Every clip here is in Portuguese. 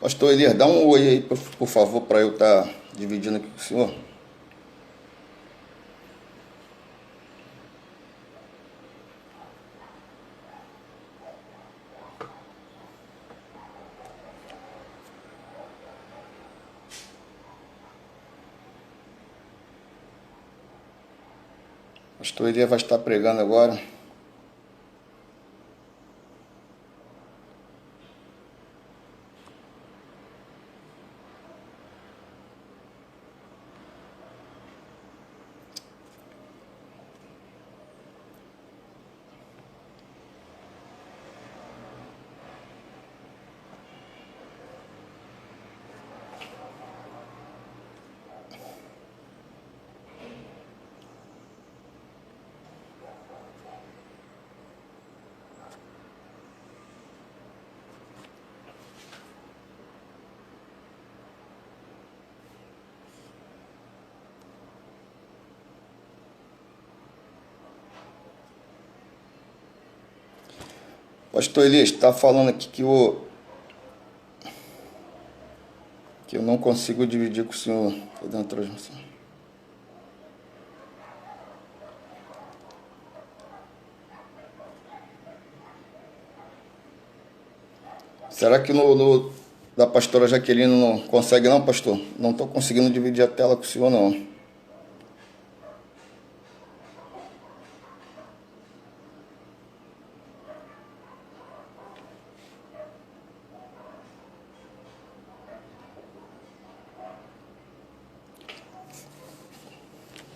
Pastor Elias, dá um oi aí, por favor, para eu estar dividindo aqui com o senhor. Pastor Elias vai estar pregando agora. Pastor Elias, está falando aqui que eu não consigo dividir com o senhor toda a transmissão. Será que da pastora Jaqueline não consegue não, pastor? Não estou conseguindo dividir a tela com o senhor, não.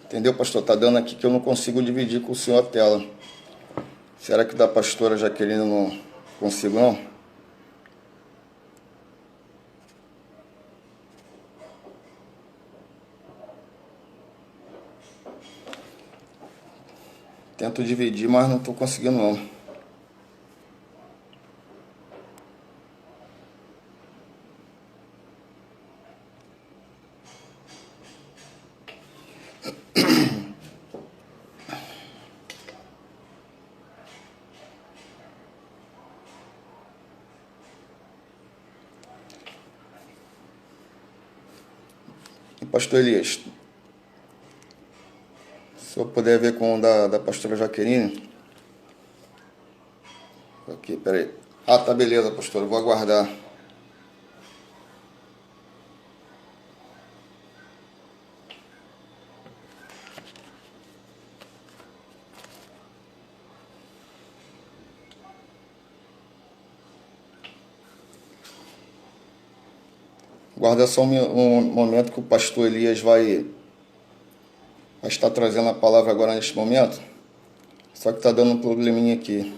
Entendeu, pastor? Está dando aqui que eu não consigo dividir com o senhor a tela. Será que da pastora Jaqueline não consigo, não? Tento dividir, mas não estou conseguindo, não. Pastor Elias, se eu puder ver com o da pastora Jaqueline. Aqui, peraí. Ah, tá, beleza, pastor. Eu vou aguardar. Guarda só um momento que o pastor Elias vai estar trazendo a palavra agora neste momento. Só que tá dando um probleminha aqui.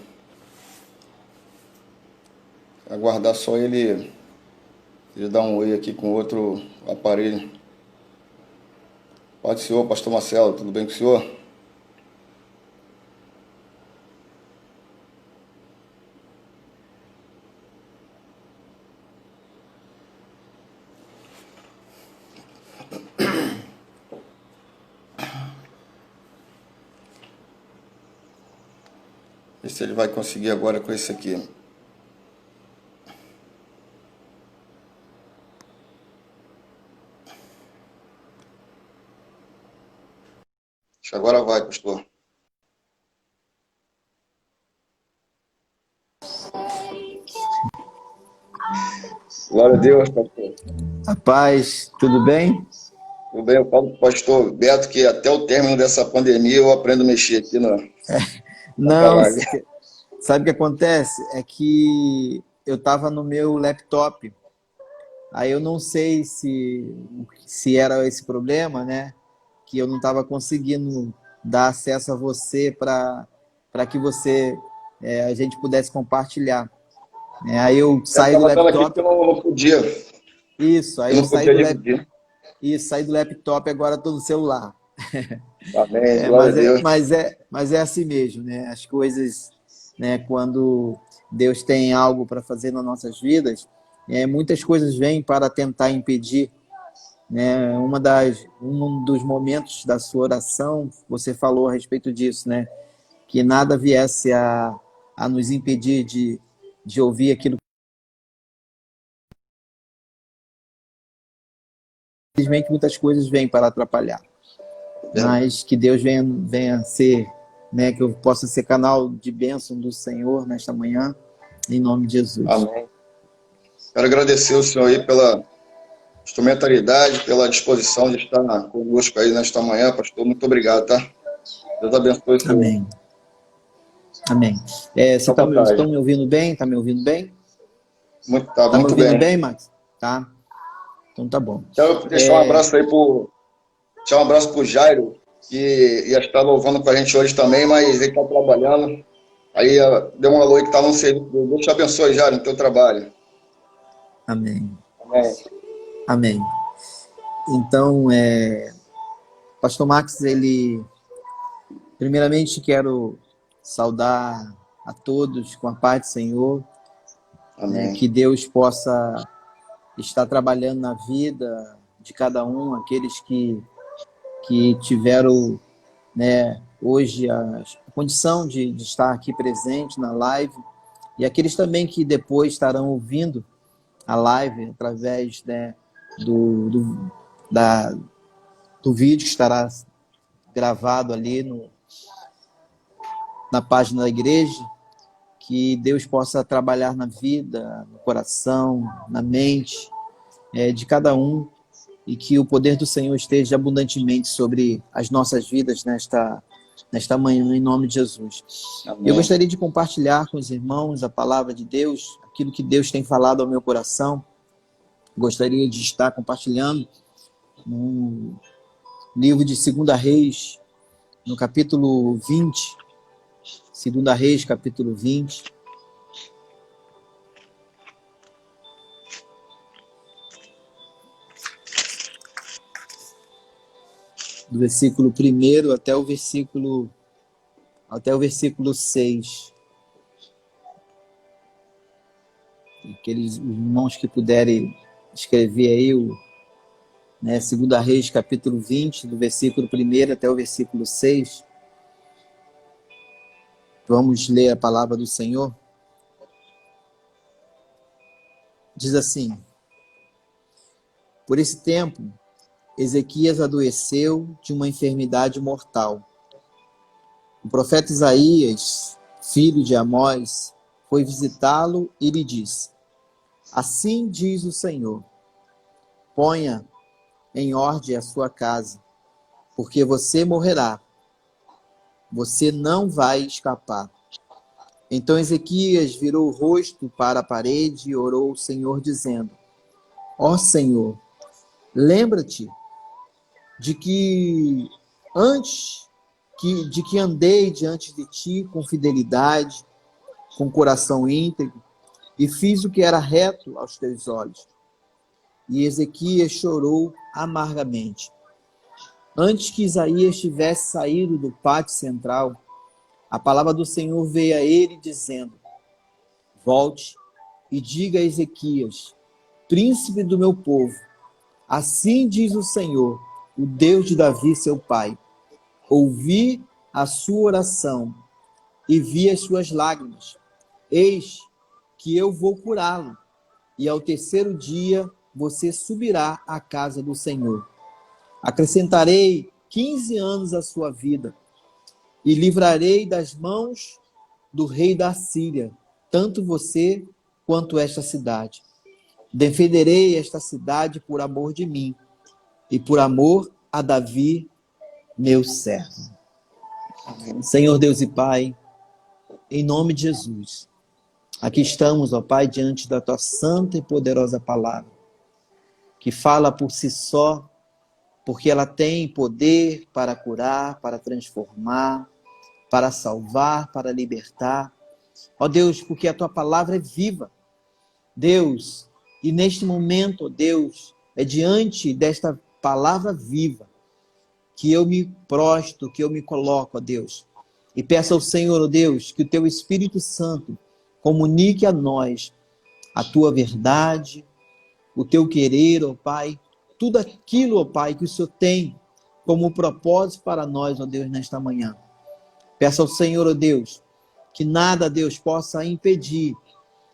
Aguardar só ele dar um oi aqui com outro aparelho. Paz do Senhor, pastor Marcelo, tudo bem com o senhor? Ver se ele vai conseguir agora com esse aqui. Acho que agora vai, pastor. Glória a Deus, pastor. Rapaz, tudo bem? Tudo bem, eu falo pro pastor Beto que até o término dessa pandemia eu aprendo a mexer aqui na Não, palavra. sabe o que acontece? É que eu estava no meu laptop, aí eu não sei se era esse problema, né? Que eu não estava conseguindo dar acesso a você para que a gente pudesse compartilhar, né? Aí eu Eu saí do estava dando aqui porque laptop, eu não podia. isso, aí Eu eu não saí podia do lap, dividir. isso, saí do laptop e agora estou no celular. Amém, É, glória a Deus. mas é assim mesmo, né? As coisas, né, quando Deus tem algo para fazer nas nossas vidas, muitas coisas vêm para tentar impedir, né? Um dos momentos da sua oração, você falou a respeito disso, né? Que nada viesse a nos impedir de ouvir aquilo infelizmente, muitas coisas vêm para atrapalhar. Mas que Deus venha ser, né, que eu possa ser canal de bênção do Senhor nesta manhã, em nome de Jesus. Amém. Quero agradecer o senhor aí pela instrumentalidade, pela disposição de estar conosco aí nesta manhã, pastor. Muito obrigado, tá? Deus abençoe o senhor. Amém. Amém. Vocês Fica à vontade. estão me ouvindo bem? Tá me ouvindo bem? Tá me muito ouvindo bem. bem, Max? Tá. Então tá bom. Quero deixar um abraço aí deixar um abraço pro Jairo, que ia estar louvando com a gente hoje também, mas ele tá trabalhando. Aí deu um alô aí que tá no serviço. Deus te abençoe, Jairo, no teu trabalho. Amém. Amém. Amém. Então, Pastor Max, primeiramente quero saudar a todos com a paz do Senhor, Amém. que Deus possa estar trabalhando na vida de cada um, aqueles que tiveram, né, hoje a condição de estar aqui presente na live, e aqueles também que depois estarão ouvindo a live através, né, do vídeo que estará gravado ali na página da igreja. Que Deus possa trabalhar na vida, no coração, na mente de cada um, e que o poder do Senhor esteja abundantemente sobre as nossas vidas nesta manhã, em nome de Jesus. Amém. Eu gostaria de compartilhar com os irmãos a palavra de Deus, aquilo que Deus tem falado ao meu coração. Gostaria de estar compartilhando no livro de 2 Reis, no capítulo 20, 2 Reis, capítulo 20. Do versículo 1 até o versículo 6. Aqueles irmãos que puderem escrever aí, 2 Reis, capítulo 20, do versículo 1 até o versículo 6. Vamos ler a palavra do Senhor. Diz assim: Por esse tempo, Ezequias adoeceu de uma enfermidade mortal. O profeta Isaías, filho de Amós, foi visitá-lo e lhe disse: Assim diz o Senhor, ponha em ordem a sua casa, porque você morrerá. Você não vai escapar. Então Ezequias virou o rosto para a parede e orou ao Senhor, dizendo: Ó Senhor, lembra-te de que andei diante de ti com fidelidade, com coração íntegro, e fiz o que era reto aos teus olhos. E Ezequias chorou amargamente. Antes que Isaías tivesse saído do pátio central, a palavra do Senhor veio a ele dizendo: Volte e diga a Ezequias, príncipe do meu povo, assim diz o Senhor, o Deus de Davi, seu pai: ouvi a sua oração e vi as suas lágrimas. Eis que eu vou curá-lo, e ao terceiro dia você subirá à casa do Senhor. Acrescentarei 15 anos à sua vida, e livrarei das mãos do rei da Síria, tanto você quanto esta cidade. Defenderei esta cidade por amor de mim, e por amor a Davi, meu servo. Senhor Deus e Pai, em nome de Jesus, aqui estamos, ó Pai, diante da Tua santa e poderosa palavra, que fala por si só, porque ela tem poder para curar, para transformar, para salvar, para libertar. Ó Deus, porque a Tua palavra é viva. Deus, e neste momento, ó Deus, é diante desta palavra viva que eu me prostro, que eu me coloco, ó Deus, e peço ao Senhor, ó Deus, que o Teu Espírito Santo comunique a nós a Tua verdade, o Teu querer, ó Pai, tudo aquilo, ó Pai, que o Senhor tem como propósito para nós, ó Deus, nesta manhã. Peço ao Senhor, ó Deus, que nada, Deus, possa impedir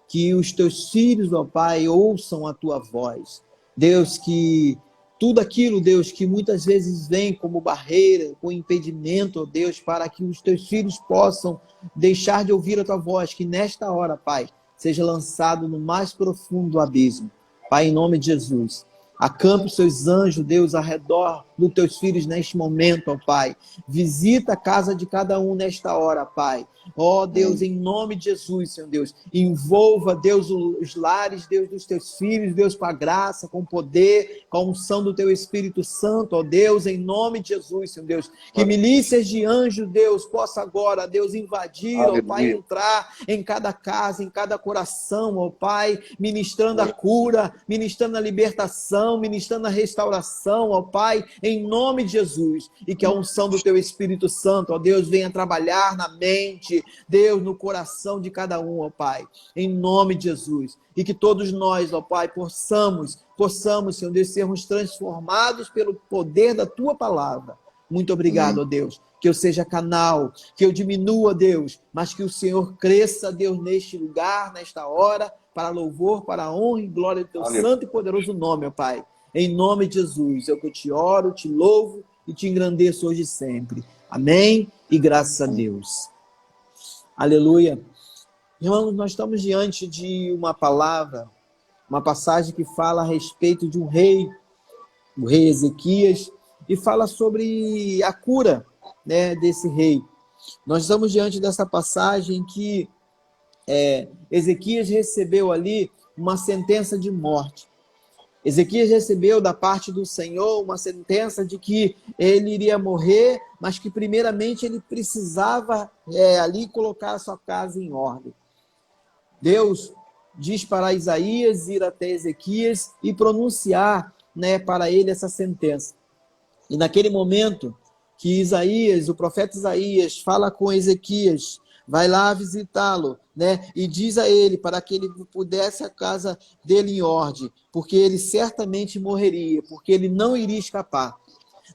que os Teus filhos, ó Pai, ouçam a Tua voz. Deus, que tudo aquilo, Deus, que muitas vezes vem como barreira, como impedimento, ó Deus, para que os teus filhos possam deixar de ouvir a tua voz, que nesta hora, Pai, seja lançado no mais profundo abismo. Pai, em nome de Jesus, acampe os seus anjos, Deus, ao redor dos teus filhos neste momento, ó Pai. Visita a casa de cada um nesta hora, Pai. Ó Deus, em nome de Jesus, Senhor Deus, envolva, Deus, os lares, Deus, dos teus filhos, Deus, com a graça, com o poder, com a unção do teu Espírito Santo, ó Deus, em nome de Jesus, Senhor Deus, que milícias de anjos, Deus, possa agora, Deus, invadir, ó Pai, entrar em cada casa, em cada coração, ó Pai, ministrando a cura, ministrando a libertação, ministrando a restauração, ó Pai, em nome de Jesus, e que a unção do teu Espírito Santo, ó Deus, venha trabalhar na mente, Deus, no coração de cada um, ó Pai, em nome de Jesus, e que todos nós, ó Pai, possamos, Senhor Deus, sermos transformados pelo poder da Tua palavra. Muito obrigado, ó Deus, que eu seja canal, que eu diminua, Deus, mas que o Senhor cresça, Deus, neste lugar, nesta hora, para louvor, para a honra e glória do Teu santo e poderoso nome, ó Pai. Em nome de Jesus, eu que te oro, te louvo e te engrandeço hoje e sempre. Amém e graças a Deus. Aleluia. Irmãos, nós estamos diante de uma palavra, uma passagem que fala a respeito de um rei, o rei Ezequias, e fala sobre a cura, né, desse rei. Nós estamos diante dessa passagem que Ezequias recebeu ali uma sentença de morte. Ezequias recebeu da parte do Senhor uma sentença de que ele iria morrer, mas que primeiramente ele precisava ali colocar a sua casa em ordem. Deus diz para Isaías ir até Ezequias e pronunciar, né, para ele essa sentença. E naquele momento que Isaías, o profeta Isaías, fala com Ezequias, vai lá visitá-lo, né? E diz a ele para que ele pudesse a casa dele em ordem, porque ele certamente morreria, porque ele não iria escapar.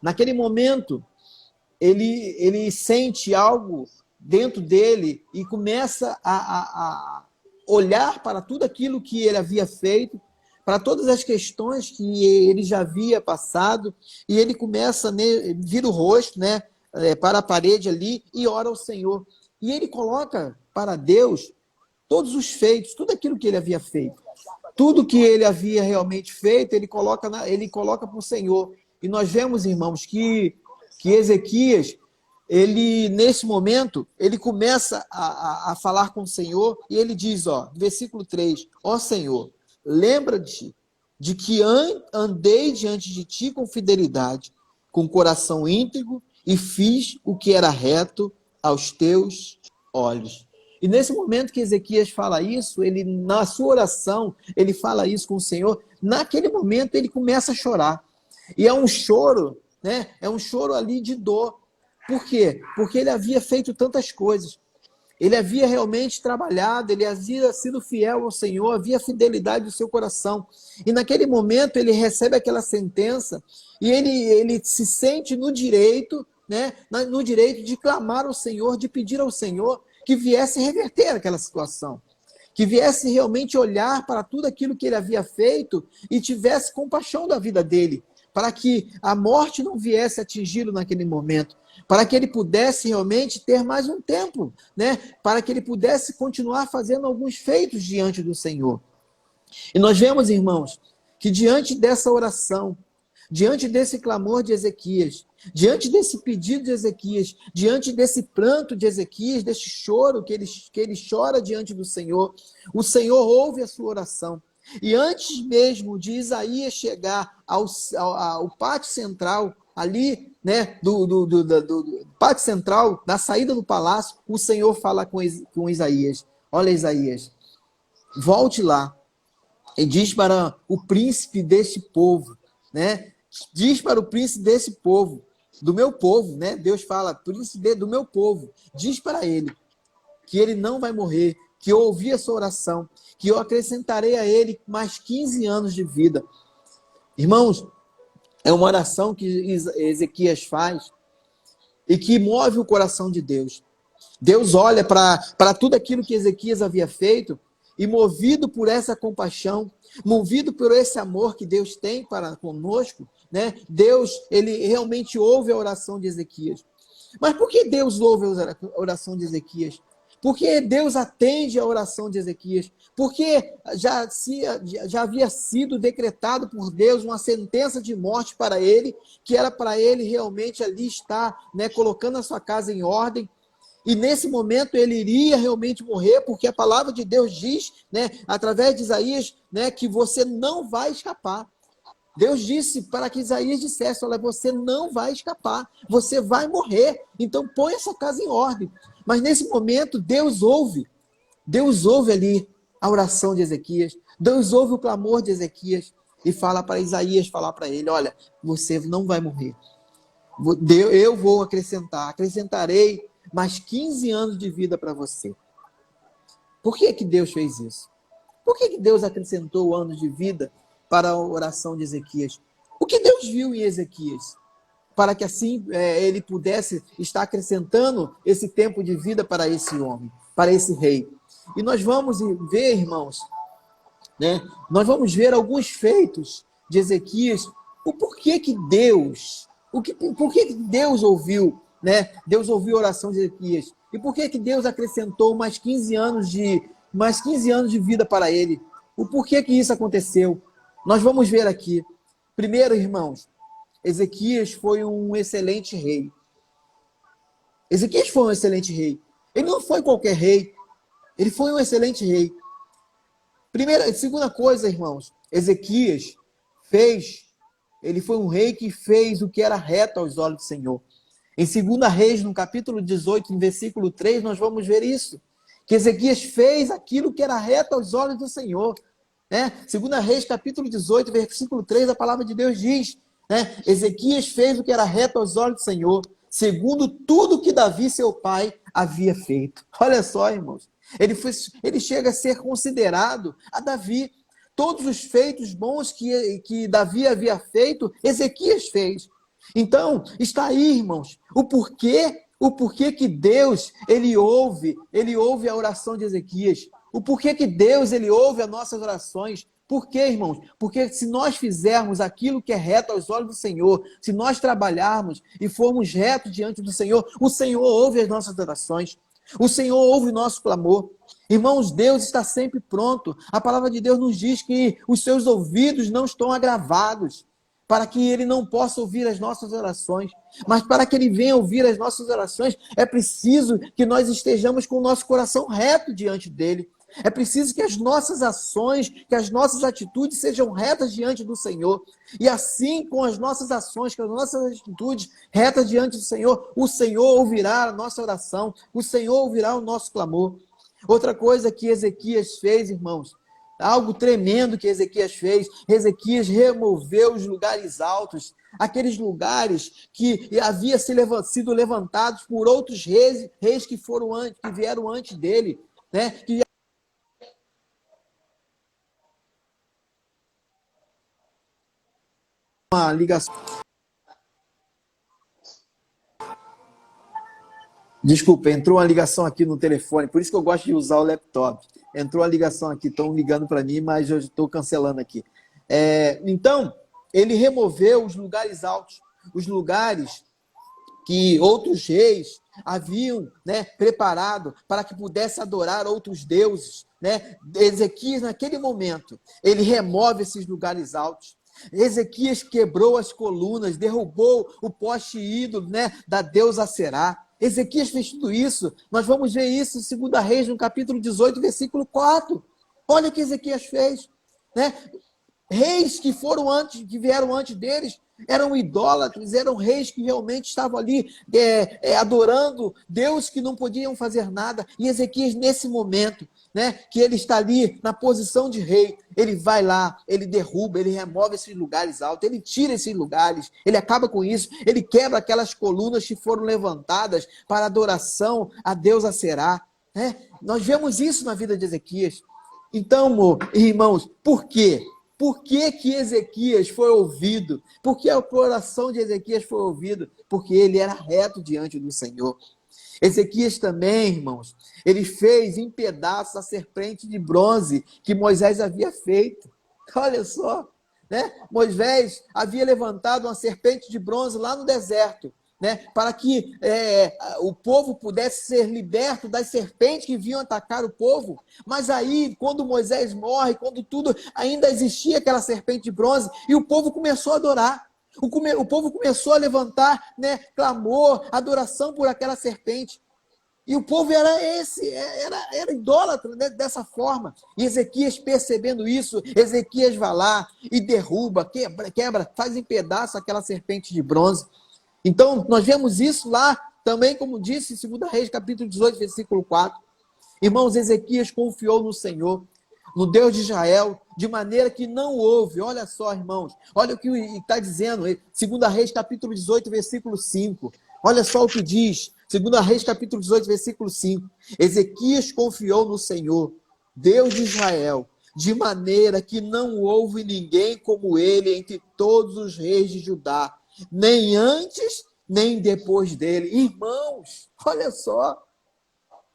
Naquele momento, ele sente algo dentro dele e começa a olhar para tudo aquilo que ele havia feito, para todas as questões que ele já havia passado, e ele começa, vira o rosto, né, para a parede ali e ora ao Senhor. E ele coloca para Deus todos os feitos, tudo aquilo que ele havia feito. Tudo que ele havia realmente feito, ele coloca para o Senhor. E nós vemos, irmãos, que Ezequias, ele, nesse momento, ele começa a falar com o Senhor, e ele diz, versículo 3, ó Senhor, lembra-te de que andei diante de ti com fidelidade, com coração íntegro, e fiz o que era reto aos teus olhos. E nesse momento que Ezequias fala isso, ele, na sua oração, ele fala isso com o Senhor, naquele momento ele começa a chorar. E é um choro, né? É um choro ali de dor. Por quê? Porque ele havia feito tantas coisas. Ele havia realmente trabalhado, ele havia sido fiel ao Senhor, havia fidelidade no seu coração. E naquele momento ele recebe aquela sentença e ele se sente no direito, né, no direito de clamar ao Senhor, de pedir ao Senhor que viesse reverter aquela situação, que viesse realmente olhar para tudo aquilo que ele havia feito e tivesse compaixão da vida dele, para que a morte não viesse atingi-lo naquele momento, para que ele pudesse realmente ter mais um tempo, né? Para que ele pudesse continuar fazendo alguns feitos diante do Senhor. E nós vemos, irmãos, que diante dessa oração, diante desse clamor de Ezequias, diante desse pedido de Ezequias, diante desse pranto de Ezequias, desse choro que ele chora diante do Senhor, o Senhor ouve a sua oração. E antes mesmo de Isaías chegar ao pátio central, ali, né, do pátio central, da saída do palácio, o Senhor fala com Isaías, olha Isaías, volte lá e diz para o príncipe deste povo, né, diz para o príncipe desse povo, do meu povo, né, Deus fala, príncipe do meu povo, diz para ele que ele não vai morrer, que eu ouvi a sua oração, que eu acrescentarei a ele mais 15 anos de vida. Irmãos, é uma oração que Ezequias faz e que move o coração de Deus. Deus olha para tudo aquilo que Ezequias havia feito e, movido por essa compaixão, movido por esse amor que Deus tem para conosco, né? Deus, ele realmente ouve a oração de Ezequias. Mas por que Deus ouve a oração de Ezequias? Porque Deus atende a oração de Ezequias. Porque já havia sido decretado por Deus uma sentença de morte para ele, que era para ele realmente ali estar, né, colocando a sua casa em ordem. E nesse momento ele iria realmente morrer, porque a palavra de Deus diz, né, através de Isaías, né, que você não vai escapar. Deus disse para que Isaías dissesse: olha, você não vai escapar, você vai morrer, então põe essa casa em ordem. Mas nesse momento Deus ouve ali a oração de Ezequias, Deus ouve o clamor de Ezequias e fala para Isaías, falar para ele: olha, você não vai morrer, eu vou acrescentarei mais 15 anos de vida para você. Por que Deus fez isso? Por que Deus acrescentou anos de vida para a oração de Ezequias? O que Deus viu em Ezequias? Para que assim ele pudesse estar acrescentando esse tempo de vida para esse homem, para esse rei. E nós vamos ver, irmãos, né? Nós vamos ver alguns feitos de Ezequias, o porquê que Deus, por que Deus ouviu, né? Deus ouviu a oração de Ezequias. E por que Deus acrescentou mais 15 anos de vida para ele? O porquê que isso aconteceu? Nós vamos ver aqui. Primeiro, irmãos, Ezequias foi um excelente rei. Ezequias foi um excelente rei. Ele não foi qualquer rei. Ele foi um excelente rei. Segunda coisa, irmãos, Ezequias ele foi um rei que fez o que era reto aos olhos do Senhor. Em 2 Reis, no capítulo 18, no versículo 3, nós vamos ver isso. Que Ezequias fez aquilo que era reto aos olhos do Senhor. Né? 2 Reis, capítulo 18, versículo 3, a palavra de Deus diz, né? Ezequias fez o que era reto aos olhos do Senhor, segundo tudo que Davi, seu pai, havia feito. Olha só, irmãos. Ele chega a ser considerado a Davi. Todos os feitos bons que Davi havia feito, Ezequias fez. Então, está aí, irmãos, o porquê que Deus, ele ouve a oração de Ezequias. O porquê que Deus, ele ouve as nossas orações. Por quê, irmãos? Porque se nós fizermos aquilo que é reto aos olhos do Senhor, se nós trabalharmos e formos retos diante do Senhor, o Senhor ouve as nossas orações. O Senhor ouve o nosso clamor. Irmãos, Deus está sempre pronto. A palavra de Deus nos diz que os seus ouvidos não estão agravados, para que ele não possa ouvir as nossas orações. Mas para que ele venha ouvir as nossas orações, é preciso que nós estejamos com o nosso coração reto diante dele. É preciso que as nossas ações, que as nossas atitudes sejam retas diante do Senhor. E assim, com as nossas ações, com as nossas atitudes retas diante do Senhor, o Senhor ouvirá a nossa oração, o Senhor ouvirá o nosso clamor. Outra coisa que Ezequias fez, irmãos, algo tremendo que Ezequias fez, Ezequias removeu os lugares altos, aqueles lugares que haviam sido levantados por outros reis que vieram antes dele, né? Que uma ligação. Desculpa, entrou uma ligação aqui no telefone, por isso que eu gosto de usar o laptop. Entrou a ligação aqui, estão ligando para mim, mas eu estou cancelando aqui. Então, ele removeu os lugares altos, os lugares que outros reis haviam, né, preparado para que pudesse adorar outros deuses. Né? Ezequias, naquele momento, ele remove esses lugares altos. Ezequias quebrou as colunas, derrubou o poste ídolo, né, da deusa Aserá. Ezequias fez tudo isso. Nós vamos ver isso em 2 Reis, no capítulo 18, versículo 4. Olha o que Ezequias fez. Né? Reis que vieram antes deles, eram idólatras, eram reis que realmente estavam ali adorando Deus, que não podiam fazer nada. E Ezequias, nesse momento, né, que ele está ali na posição de rei, ele vai lá, ele derruba, ele remove esses lugares altos, ele tira esses lugares, ele acaba com isso, ele quebra aquelas colunas que foram levantadas para adoração a Deus Aserá. Né? Nós vemos isso na vida de Ezequias. Então, irmãos, por quê? Por que Ezequias foi ouvido? Por que a oração de Ezequias foi ouvida? Porque ele era reto diante do Senhor. Ezequias também, irmãos, ele fez em pedaços a serpente de bronze que Moisés havia feito. Olha só, né? Moisés havia levantado uma serpente de bronze lá no deserto, né? Para que o povo pudesse ser liberto das serpentes que vinham atacar o povo. Mas aí, quando Moisés morre, quando tudo, ainda existia aquela serpente de bronze, e o povo começou a adorar. O povo começou a levantar, né, clamor, adoração por aquela serpente. E o povo era idólatra, né, dessa forma. E Ezequias, percebendo isso, Ezequias vai lá e derruba, quebra, faz em pedaço aquela serpente de bronze. Então, nós vemos isso lá também, como disse em 2 Reis, capítulo 18, versículo 4. Irmãos, Ezequias confiou no Senhor, no Deus de Israel, de maneira que não houve. Olha só, irmãos, olha o que está dizendo, 2 Reis, capítulo 18, versículo 5. Olha só o que diz, 2 Reis, capítulo 18, versículo 5. Ezequias confiou no Senhor, Deus de Israel, de maneira que não houve ninguém como ele entre todos os reis de Judá, nem antes, nem depois dele. Irmãos, olha só.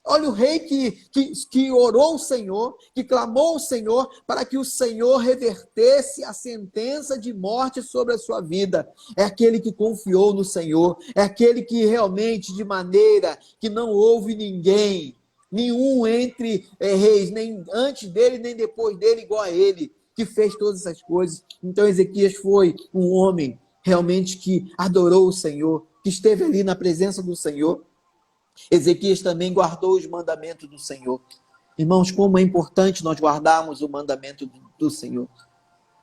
Olha o rei que orou o Senhor, que clamou o Senhor, para que o Senhor revertesse a sentença de morte sobre a sua vida. É aquele que confiou no Senhor, é aquele que realmente, de maneira que não houve ninguém, nenhum entre reis, nem antes dele, nem depois dele, igual a ele, que fez todas essas coisas. Então Ezequias foi um homem realmente que adorou o Senhor, que esteve ali na presença do Senhor. Ezequias também guardou os mandamentos do Senhor. Irmãos, como é importante nós guardarmos o mandamento do Senhor.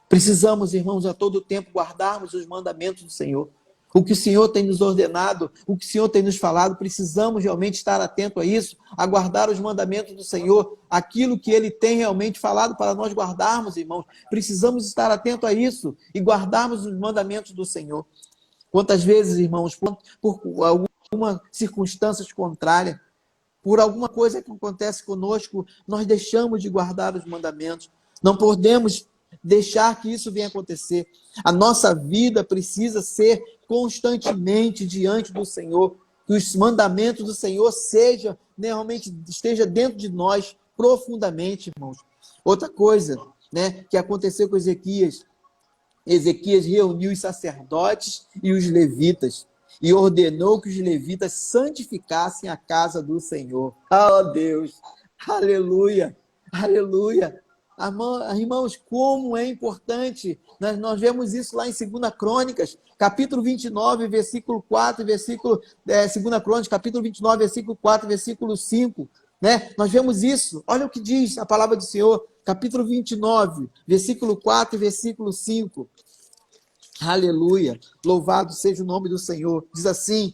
Precisamos, irmãos, a todo tempo guardarmos os mandamentos do Senhor. O que o Senhor tem nos ordenado, o que o Senhor tem nos falado, precisamos realmente estar atento a isso, a guardar os mandamentos do Senhor, aquilo que Ele tem realmente falado para nós guardarmos, irmãos. Precisamos estar atento a isso e guardarmos os mandamentos do Senhor. Quantas vezes, irmãos, por alguma circunstância contrária, por alguma coisa que acontece conosco, nós deixamos de guardar os mandamentos. Não podemos deixar que isso venha acontecer. A nossa vida precisa ser constantemente diante do Senhor, que os mandamentos do Senhor realmente esteja dentro de nós profundamente, irmãos. Outra coisa, né, que aconteceu com Ezequias reuniu os sacerdotes e os levitas e ordenou que os levitas santificassem a casa do Senhor. Oh, Deus! Aleluia! Aleluia! Irmãos, como é importante, nós vemos isso lá em 2 Crônicas, capítulo 29, versículo 4, 2 Crônicas, capítulo 29, versículo 4, versículo 5, né? Nós vemos isso, olha o que diz a palavra do Senhor, capítulo 29, versículo 4 e versículo 5. Aleluia, louvado seja o nome do Senhor. Diz assim: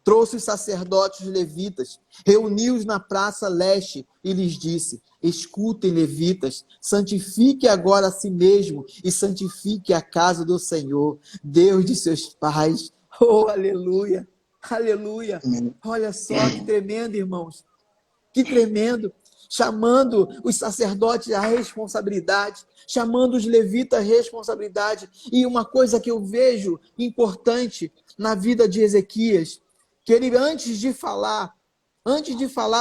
trouxe os sacerdotes levitas, reuniu-os na praça leste e lhes disse: escutem, levitas, santifique agora a si mesmo e santifique a casa do Senhor, Deus de seus pais. Oh, aleluia, aleluia. Olha só que tremendo, irmãos, que tremendo. Chamando os sacerdotes à responsabilidade, chamando os levitas à responsabilidade. E uma coisa que eu vejo importante na vida de Ezequias, que ele, antes de falar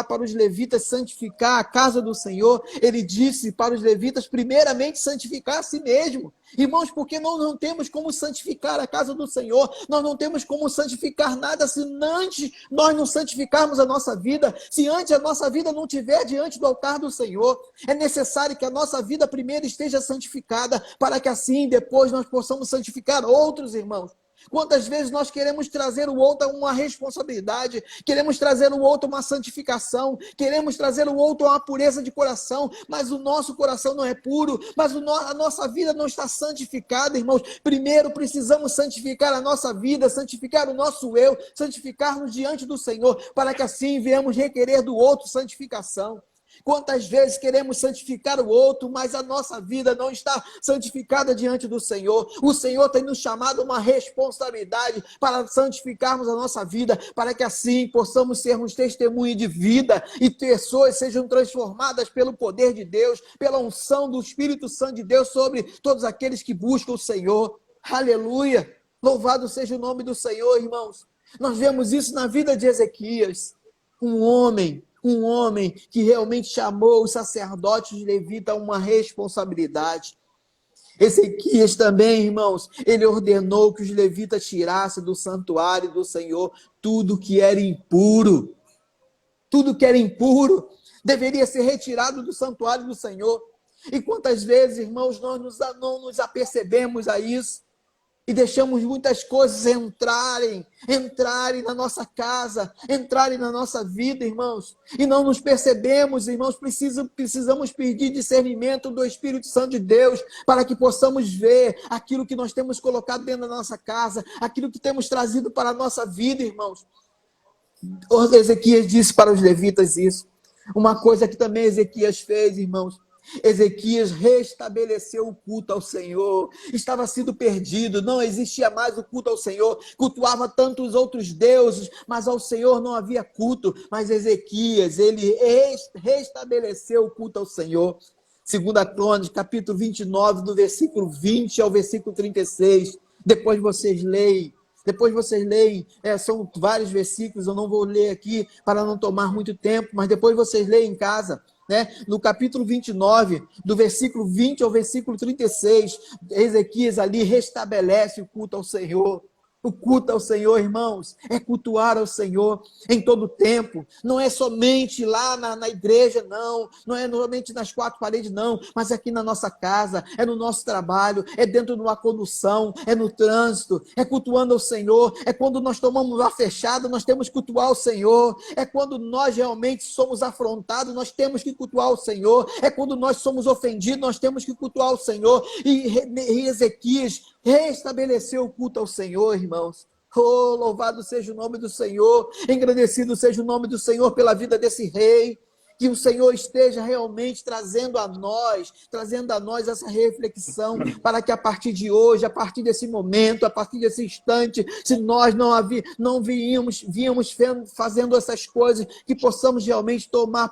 para os levitas santificar a casa do Senhor, ele disse para os levitas, primeiramente, santificar a si mesmo. Irmãos, porque nós não temos como santificar a casa do Senhor, nós não temos como santificar nada se antes nós não santificarmos a nossa vida, se antes a nossa vida não estiver diante do altar do Senhor. É necessário que a nossa vida primeiro esteja santificada, para que assim depois nós possamos santificar outros, irmãos. Quantas vezes nós queremos trazer o outro a uma responsabilidade, queremos trazer o outro a uma santificação, queremos trazer o outro a uma pureza de coração, mas o nosso coração não é puro, mas a nossa vida não está santificada, irmãos. Primeiro precisamos santificar a nossa vida, santificar o nosso eu, santificar-nos diante do Senhor, para que assim viemos requerer do outro santificação. Quantas vezes queremos santificar o outro, mas a nossa vida não está santificada diante do Senhor. O Senhor tem nos chamado uma responsabilidade para santificarmos a nossa vida, para que assim possamos sermos testemunho de vida e pessoas sejam transformadas pelo poder de Deus, pela unção do Espírito Santo de Deus sobre todos aqueles que buscam o Senhor. Aleluia! Louvado seja o nome do Senhor, irmãos. Nós vemos isso na vida de Ezequias, um homem que realmente chamou os sacerdotes de Levita a uma responsabilidade. Ezequias também, irmãos, ele ordenou que os levitas tirassem do santuário do Senhor tudo que era impuro. Tudo que era impuro deveria ser retirado do santuário do Senhor. E quantas vezes, irmãos, nós não nos apercebemos a isso e deixamos muitas coisas entrarem na nossa casa, entrarem na nossa vida, irmãos, e não nos percebemos, irmãos. Precisamos pedir discernimento do Espírito Santo de Deus para que possamos ver aquilo que nós temos colocado dentro da nossa casa, aquilo que temos trazido para a nossa vida, irmãos. Ezequias disse para os levitas isso. Uma coisa que também Ezequias fez, irmãos. Ezequias restabeleceu o culto ao Senhor. Estava sendo perdido, não existia mais o culto ao Senhor. Cultuava tantos outros deuses, mas ao Senhor não havia culto. Mas Ezequias, ele restabeleceu o culto ao Senhor. 2 Crônicas, capítulo 29, do versículo 20 ao versículo 36. Depois vocês leem, são vários versículos, eu não vou ler aqui para não tomar muito tempo, mas depois vocês leem em casa, né? No capítulo 29, do versículo 20 ao versículo 36, Ezequias ali restabelece o culto ao Senhor. O culto ao Senhor, irmãos, é cultuar ao Senhor em todo tempo. Não é somente lá na igreja, não é somente nas quatro paredes, não, mas aqui na nossa casa, é no nosso trabalho, é dentro de uma condução, é no trânsito, é cultuando ao Senhor. É quando nós tomamos uma fechada, nós temos que cultuar ao Senhor. É quando nós realmente somos afrontados, nós temos que cultuar ao Senhor. É quando nós somos ofendidos, nós temos que cultuar ao Senhor. E Ezequias restabeleceu o culto ao Senhor, irmãos. Oh, louvado seja o nome do Senhor, engrandecido seja o nome do Senhor pela vida desse rei. Que o Senhor esteja realmente trazendo a nós essa reflexão, para que a partir de hoje, a partir desse momento, a partir desse instante, se nós não víamos fazendo essas coisas, que possamos realmente tomar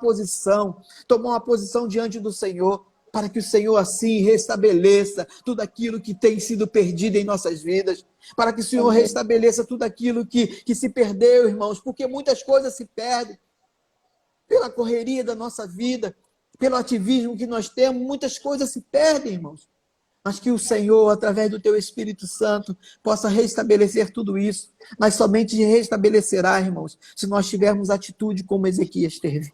uma posição diante do Senhor, para que o Senhor assim restabeleça tudo aquilo que tem sido perdido em nossas vidas, para que o Senhor restabeleça tudo aquilo que se perdeu, irmãos, porque muitas coisas se perdem pela correria da nossa vida, pelo ativismo que nós temos, muitas coisas se perdem, irmãos. Mas que o Senhor, através do teu Espírito Santo, possa restabelecer tudo isso, mas somente restabelecerá, irmãos, se nós tivermos atitude como Ezequias teve.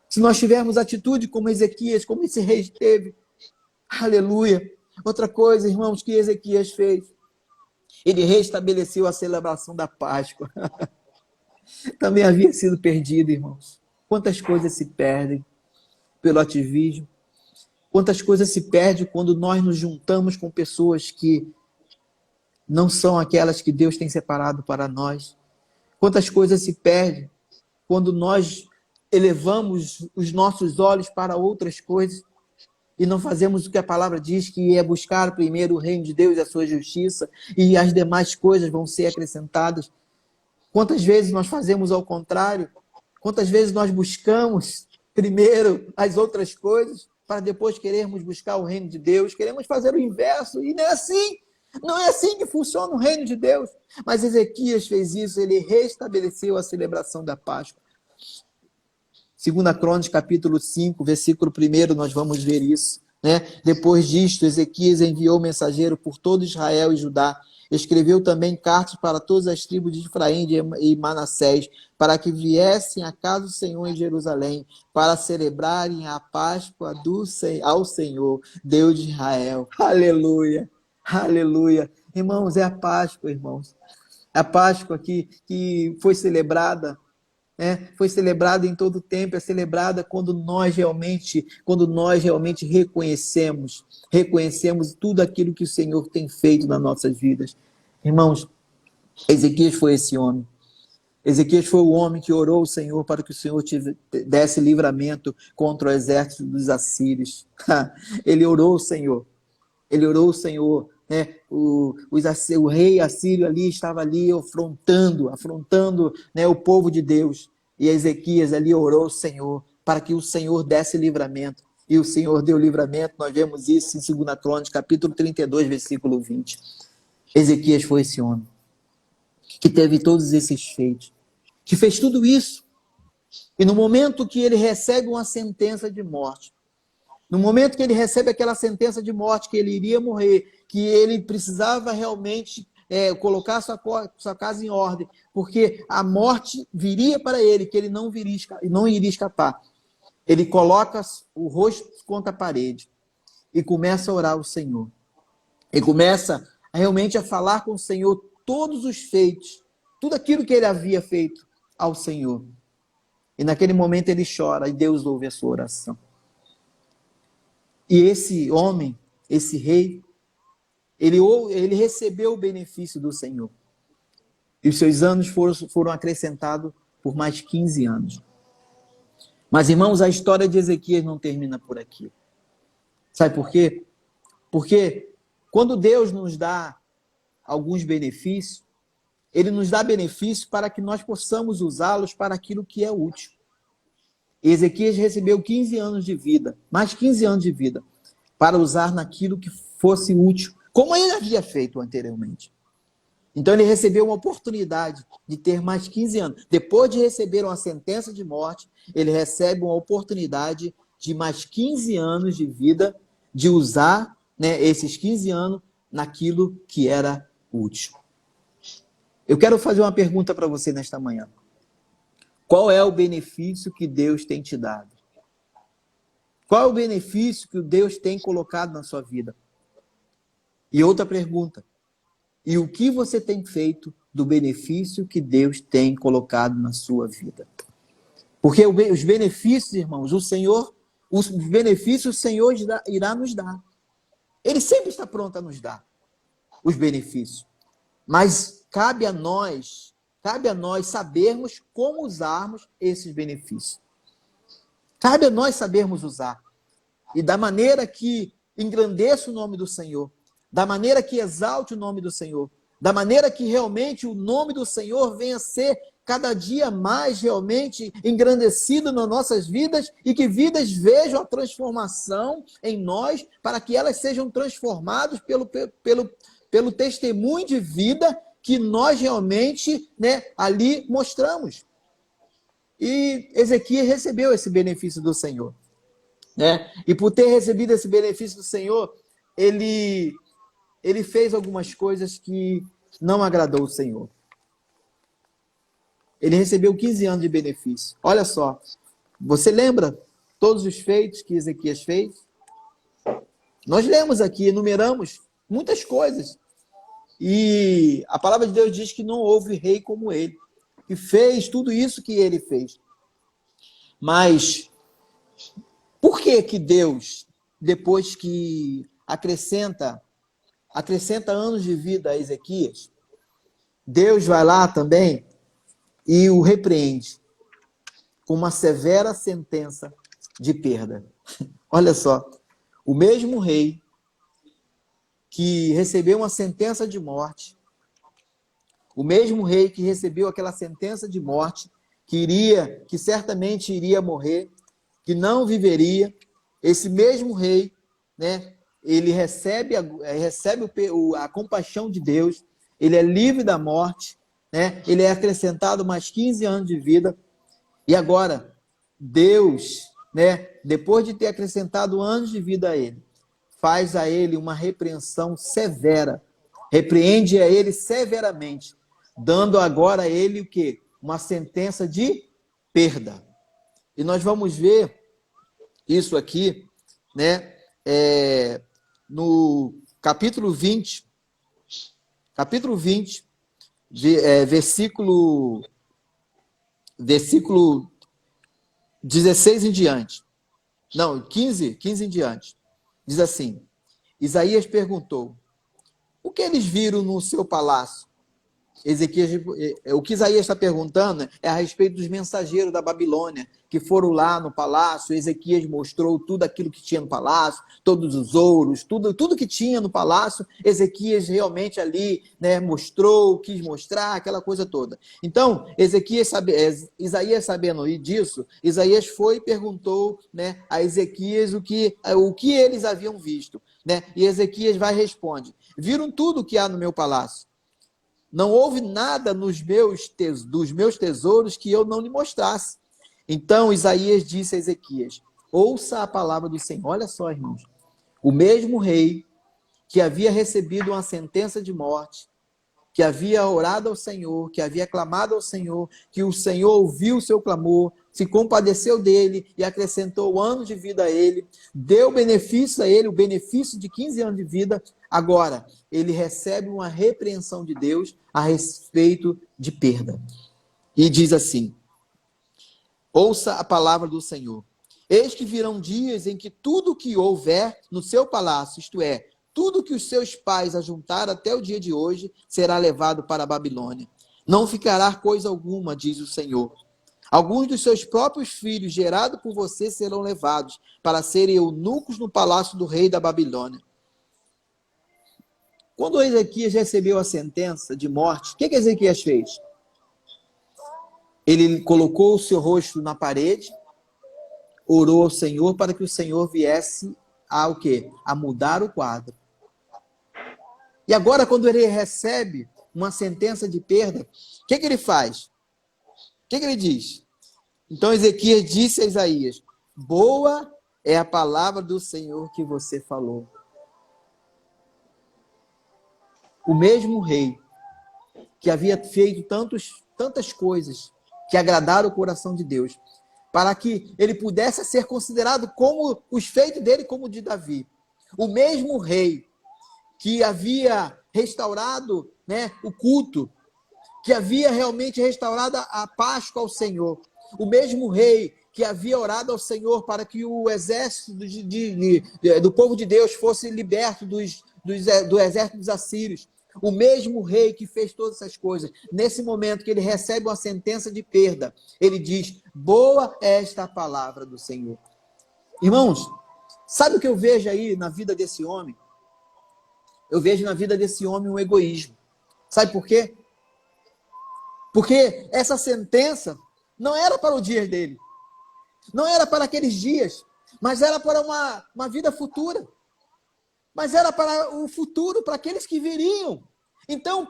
Se nós tivermos atitude como Ezequias, como esse rei teve. Aleluia. Outra coisa, irmãos, que Ezequias fez, ele restabeleceu a celebração da Páscoa. Também havia sido perdido, irmãos. Quantas coisas se perdem pelo ativismo. Quantas coisas se perdem quando nós nos juntamos com pessoas que não são aquelas que Deus tem separado para nós. Quantas coisas se perdem quando nós elevamos os nossos olhos para outras coisas e não fazemos o que a palavra diz, que é buscar primeiro o reino de Deus e a sua justiça, e as demais coisas vão ser acrescentadas. Quantas vezes nós fazemos ao contrário? Quantas vezes nós buscamos primeiro as outras coisas para depois querermos buscar o reino de Deus? Queremos fazer o inverso, e não é assim. Não é assim que funciona o reino de Deus. Mas Ezequias fez isso, ele restabeleceu a celebração da Páscoa. 2 Crônicas, capítulo 5, versículo 1, nós vamos ver isso, né? Depois disto, Ezequias enviou mensageiro por todo Israel e Judá. Escreveu também cartas para todas as tribos de Efraim e Manassés, para que viessem à casa do Senhor em Jerusalém, para celebrarem a Páscoa ao Senhor, Deus de Israel. Aleluia, aleluia. Irmãos, é a Páscoa, irmãos. A Páscoa que foi celebrada, foi celebrada em todo o tempo, é celebrada quando nós realmente reconhecemos tudo aquilo que o Senhor tem feito nas nossas vidas. Irmãos, Ezequias foi esse homem. Ezequias foi o homem que orou ao Senhor para que o Senhor desse livramento contra o exército dos assírios. Ele orou ao Senhor. Né? O rei assírio ali estava ali afrontando, né, o povo de Deus. E Ezequias ali orou ao Senhor para que o Senhor desse livramento. E o Senhor deu livramento. Nós vemos isso em 2 Crônicas, capítulo 32, versículo 20. Ezequias foi esse homem que teve todos esses feitos, que fez tudo isso. E no momento que ele recebe uma sentença de morte, No momento que ele recebe aquela sentença de morte, que ele iria morrer, que ele precisava realmente colocar sua casa em ordem, porque a morte viria para ele, que ele não iria escapar. Ele coloca o rosto contra a parede e começa a orar ao Senhor. E começa realmente a falar com o Senhor todos os feitos, tudo aquilo que ele havia feito ao Senhor. E naquele momento ele chora e Deus ouve a sua oração. E esse homem, esse rei, ele recebeu o benefício do Senhor. E os seus anos foram acrescentados por mais 15 anos. Mas, irmãos, a história de Ezequias não termina por aqui. Sabe por quê? Porque quando Deus nos dá alguns benefícios, Ele nos dá benefícios para que nós possamos usá-los para aquilo que é útil. Ezequias recebeu 15 anos de vida, mais 15 anos de vida, para usar naquilo que fosse útil, como ele havia feito anteriormente. Então ele recebeu uma oportunidade de ter mais 15 anos. Depois de receber uma sentença de morte, ele recebe uma oportunidade de mais 15 anos de vida, de usar, né, esses 15 anos naquilo que era útil. Eu quero fazer uma pergunta para você nesta manhã. Qual é o benefício que Deus tem te dado? Qual é o benefício que Deus tem colocado na sua vida? E outra pergunta. E o que você tem feito do benefício que Deus tem colocado na sua vida? Porque os benefícios, irmãos, os benefícios o Senhor irá nos dar. Ele sempre está pronto a nos dar os benefícios. Mas cabe a nós sabermos como usarmos esses benefícios. Cabe a nós sabermos usar. E da maneira que engrandeça o nome do Senhor, da maneira que exalte o nome do Senhor, da maneira que realmente o nome do Senhor venha a ser cada dia mais realmente engrandecido nas nossas vidas e que vidas vejam a transformação em nós para que elas sejam transformadas pelo testemunho de vida que nós realmente, né, ali mostramos. E Ezequias recebeu esse benefício do Senhor, né? E por ter recebido esse benefício do Senhor, ele fez algumas coisas que não agradou o Senhor. Ele recebeu 15 anos de benefício. Olha só, você lembra todos os feitos que Ezequias fez? Nós lemos aqui, enumeramos muitas coisas. E a palavra de Deus diz que não houve rei como ele, que fez tudo isso que ele fez. Mas por que Deus, depois que acrescenta anos de vida a Ezequias, Deus vai lá também e o repreende com uma severa sentença de perda? Olha só, o mesmo rei que recebeu uma sentença de morte, o mesmo rei que recebeu aquela sentença de morte, que certamente iria morrer, que não viveria, esse mesmo rei, né, ele recebe a compaixão de Deus, ele é livre da morte, né, ele é acrescentado mais 15 anos de vida, e agora, Deus, né, depois de ter acrescentado anos de vida a ele, faz a ele uma repreensão severa, repreende a ele severamente, dando agora a ele o quê? Uma sentença de perda. E nós vamos ver isso aqui, né, no capítulo 20, versículo 16 em diante. Não, 15 em diante. Diz assim: Isaías perguntou: o que eles viram no seu palácio? O que Isaías está perguntando é a respeito dos mensageiros da Babilônia, que foram lá no palácio. Ezequias mostrou tudo aquilo que tinha no palácio, todos os ouros, tudo que tinha no palácio. Ezequias realmente ali, né, quis mostrar aquela coisa toda. Então, Isaías sabendo disso, Isaías foi e perguntou, né, a Ezequias o que eles haviam visto, né? E Ezequias vai e responde: viram tudo que há no meu palácio. Não houve nada dos meus tesouros que eu não lhe mostrasse. Então Isaías disse a Ezequias: ouça a palavra do Senhor. Olha só, irmãos. O mesmo rei que havia recebido uma sentença de morte, que havia orado ao Senhor, que havia clamado ao Senhor, que o Senhor ouviu o seu clamor, se compadeceu dele e acrescentou anos de vida a ele, deu benefício a ele, o benefício de 15 anos de vida. Agora, ele recebe uma repreensão de Deus a respeito de perda. E diz assim: ouça a palavra do Senhor. Eis que virão dias em que tudo o que houver no seu palácio, isto é, tudo que os seus pais ajuntaram até o dia de hoje, será levado para a Babilônia. Não ficará coisa alguma, diz o Senhor. Alguns dos seus próprios filhos, gerados por você, serão levados para serem eunucos no palácio do rei da Babilônia. Quando Ezequias recebeu a sentença de morte, o que Ezequias fez? Ele colocou o seu rosto na parede, orou ao Senhor para que o Senhor viesse a o quê? A mudar o quadro. E agora, quando ele recebe uma sentença de perda, o que ele faz? O que ele diz? Então Ezequias disse a Isaías: boa é a palavra do Senhor que você falou. O mesmo rei que havia feito tantas coisas que agradaram o coração de Deus, para que ele pudesse ser considerado como os feitos dele, como de Davi. O mesmo rei que havia restaurado, né, o culto, que havia realmente restaurado a Páscoa ao Senhor. O mesmo rei que havia orado ao Senhor para que o exército do povo de Deus fosse liberto do exército dos assírios. O mesmo rei que fez todas essas coisas, nesse momento que ele recebe uma sentença de perda, ele diz: boa é esta palavra do Senhor. Irmãos, sabe o que eu vejo aí na vida desse homem? Eu vejo na vida desse homem um egoísmo. Sabe por quê? Porque essa sentença não era para o dia dele, não era para aqueles dias, mas era para uma vida futura. Mas era para o futuro, para aqueles que viriam. Então,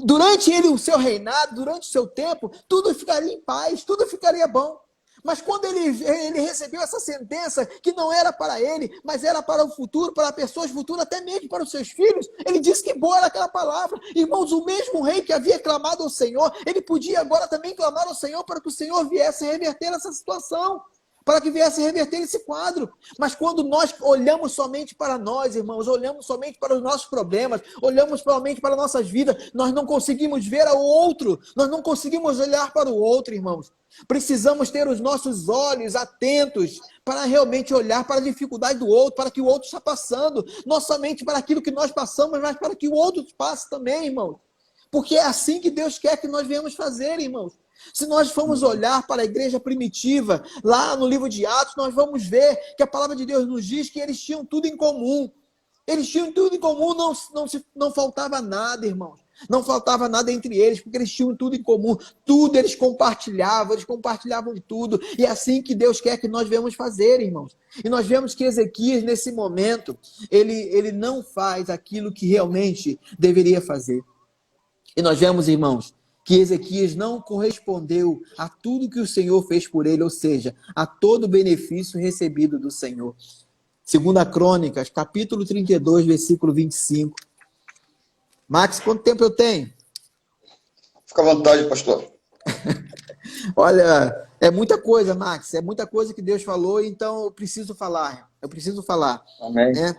durante o seu reinado, durante o seu tempo, tudo ficaria em paz, tudo ficaria bom. Mas quando ele recebeu essa sentença, que não era para ele, mas era para o futuro, para pessoas futuras, até mesmo para os seus filhos, ele disse que boa era aquela palavra. Irmãos, o mesmo rei que havia clamado ao Senhor, ele podia agora também clamar ao Senhor para que o Senhor viesse reverter essa situação, para que viesse reverter esse quadro. Mas quando nós olhamos somente para nós, irmãos, olhamos somente para os nossos problemas, olhamos somente para nossas vidas, nós não conseguimos ver o outro, nós não conseguimos olhar para o outro, irmãos. Precisamos ter os nossos olhos atentos para realmente olhar para a dificuldade do outro, para que o outro está passando, não somente para aquilo que nós passamos, mas para que o outro passe também, irmãos. Porque é assim que Deus quer que nós venhamos fazer, irmãos. Se nós formos olhar para a igreja primitiva, lá no livro de Atos, nós vamos ver que a palavra de Deus nos diz que eles tinham tudo em comum. Eles tinham tudo em comum, não faltava nada, irmãos. Não faltava nada entre eles, porque eles tinham tudo em comum. Tudo eles compartilhavam tudo. E é assim que Deus quer que nós venhamos fazer, irmãos. E nós vemos que Ezequias, nesse momento, ele não faz aquilo que realmente deveria fazer. E nós vemos, irmãos, que Ezequias não correspondeu a tudo que o Senhor fez por ele, ou seja, a todo o benefício recebido do Senhor. 2 Crônicas, capítulo 32, versículo 25. Max, quanto tempo eu tenho? Fica à vontade, pastor. Olha, é muita coisa, Max, é muita coisa que Deus falou, então eu preciso falar. Amém. Né?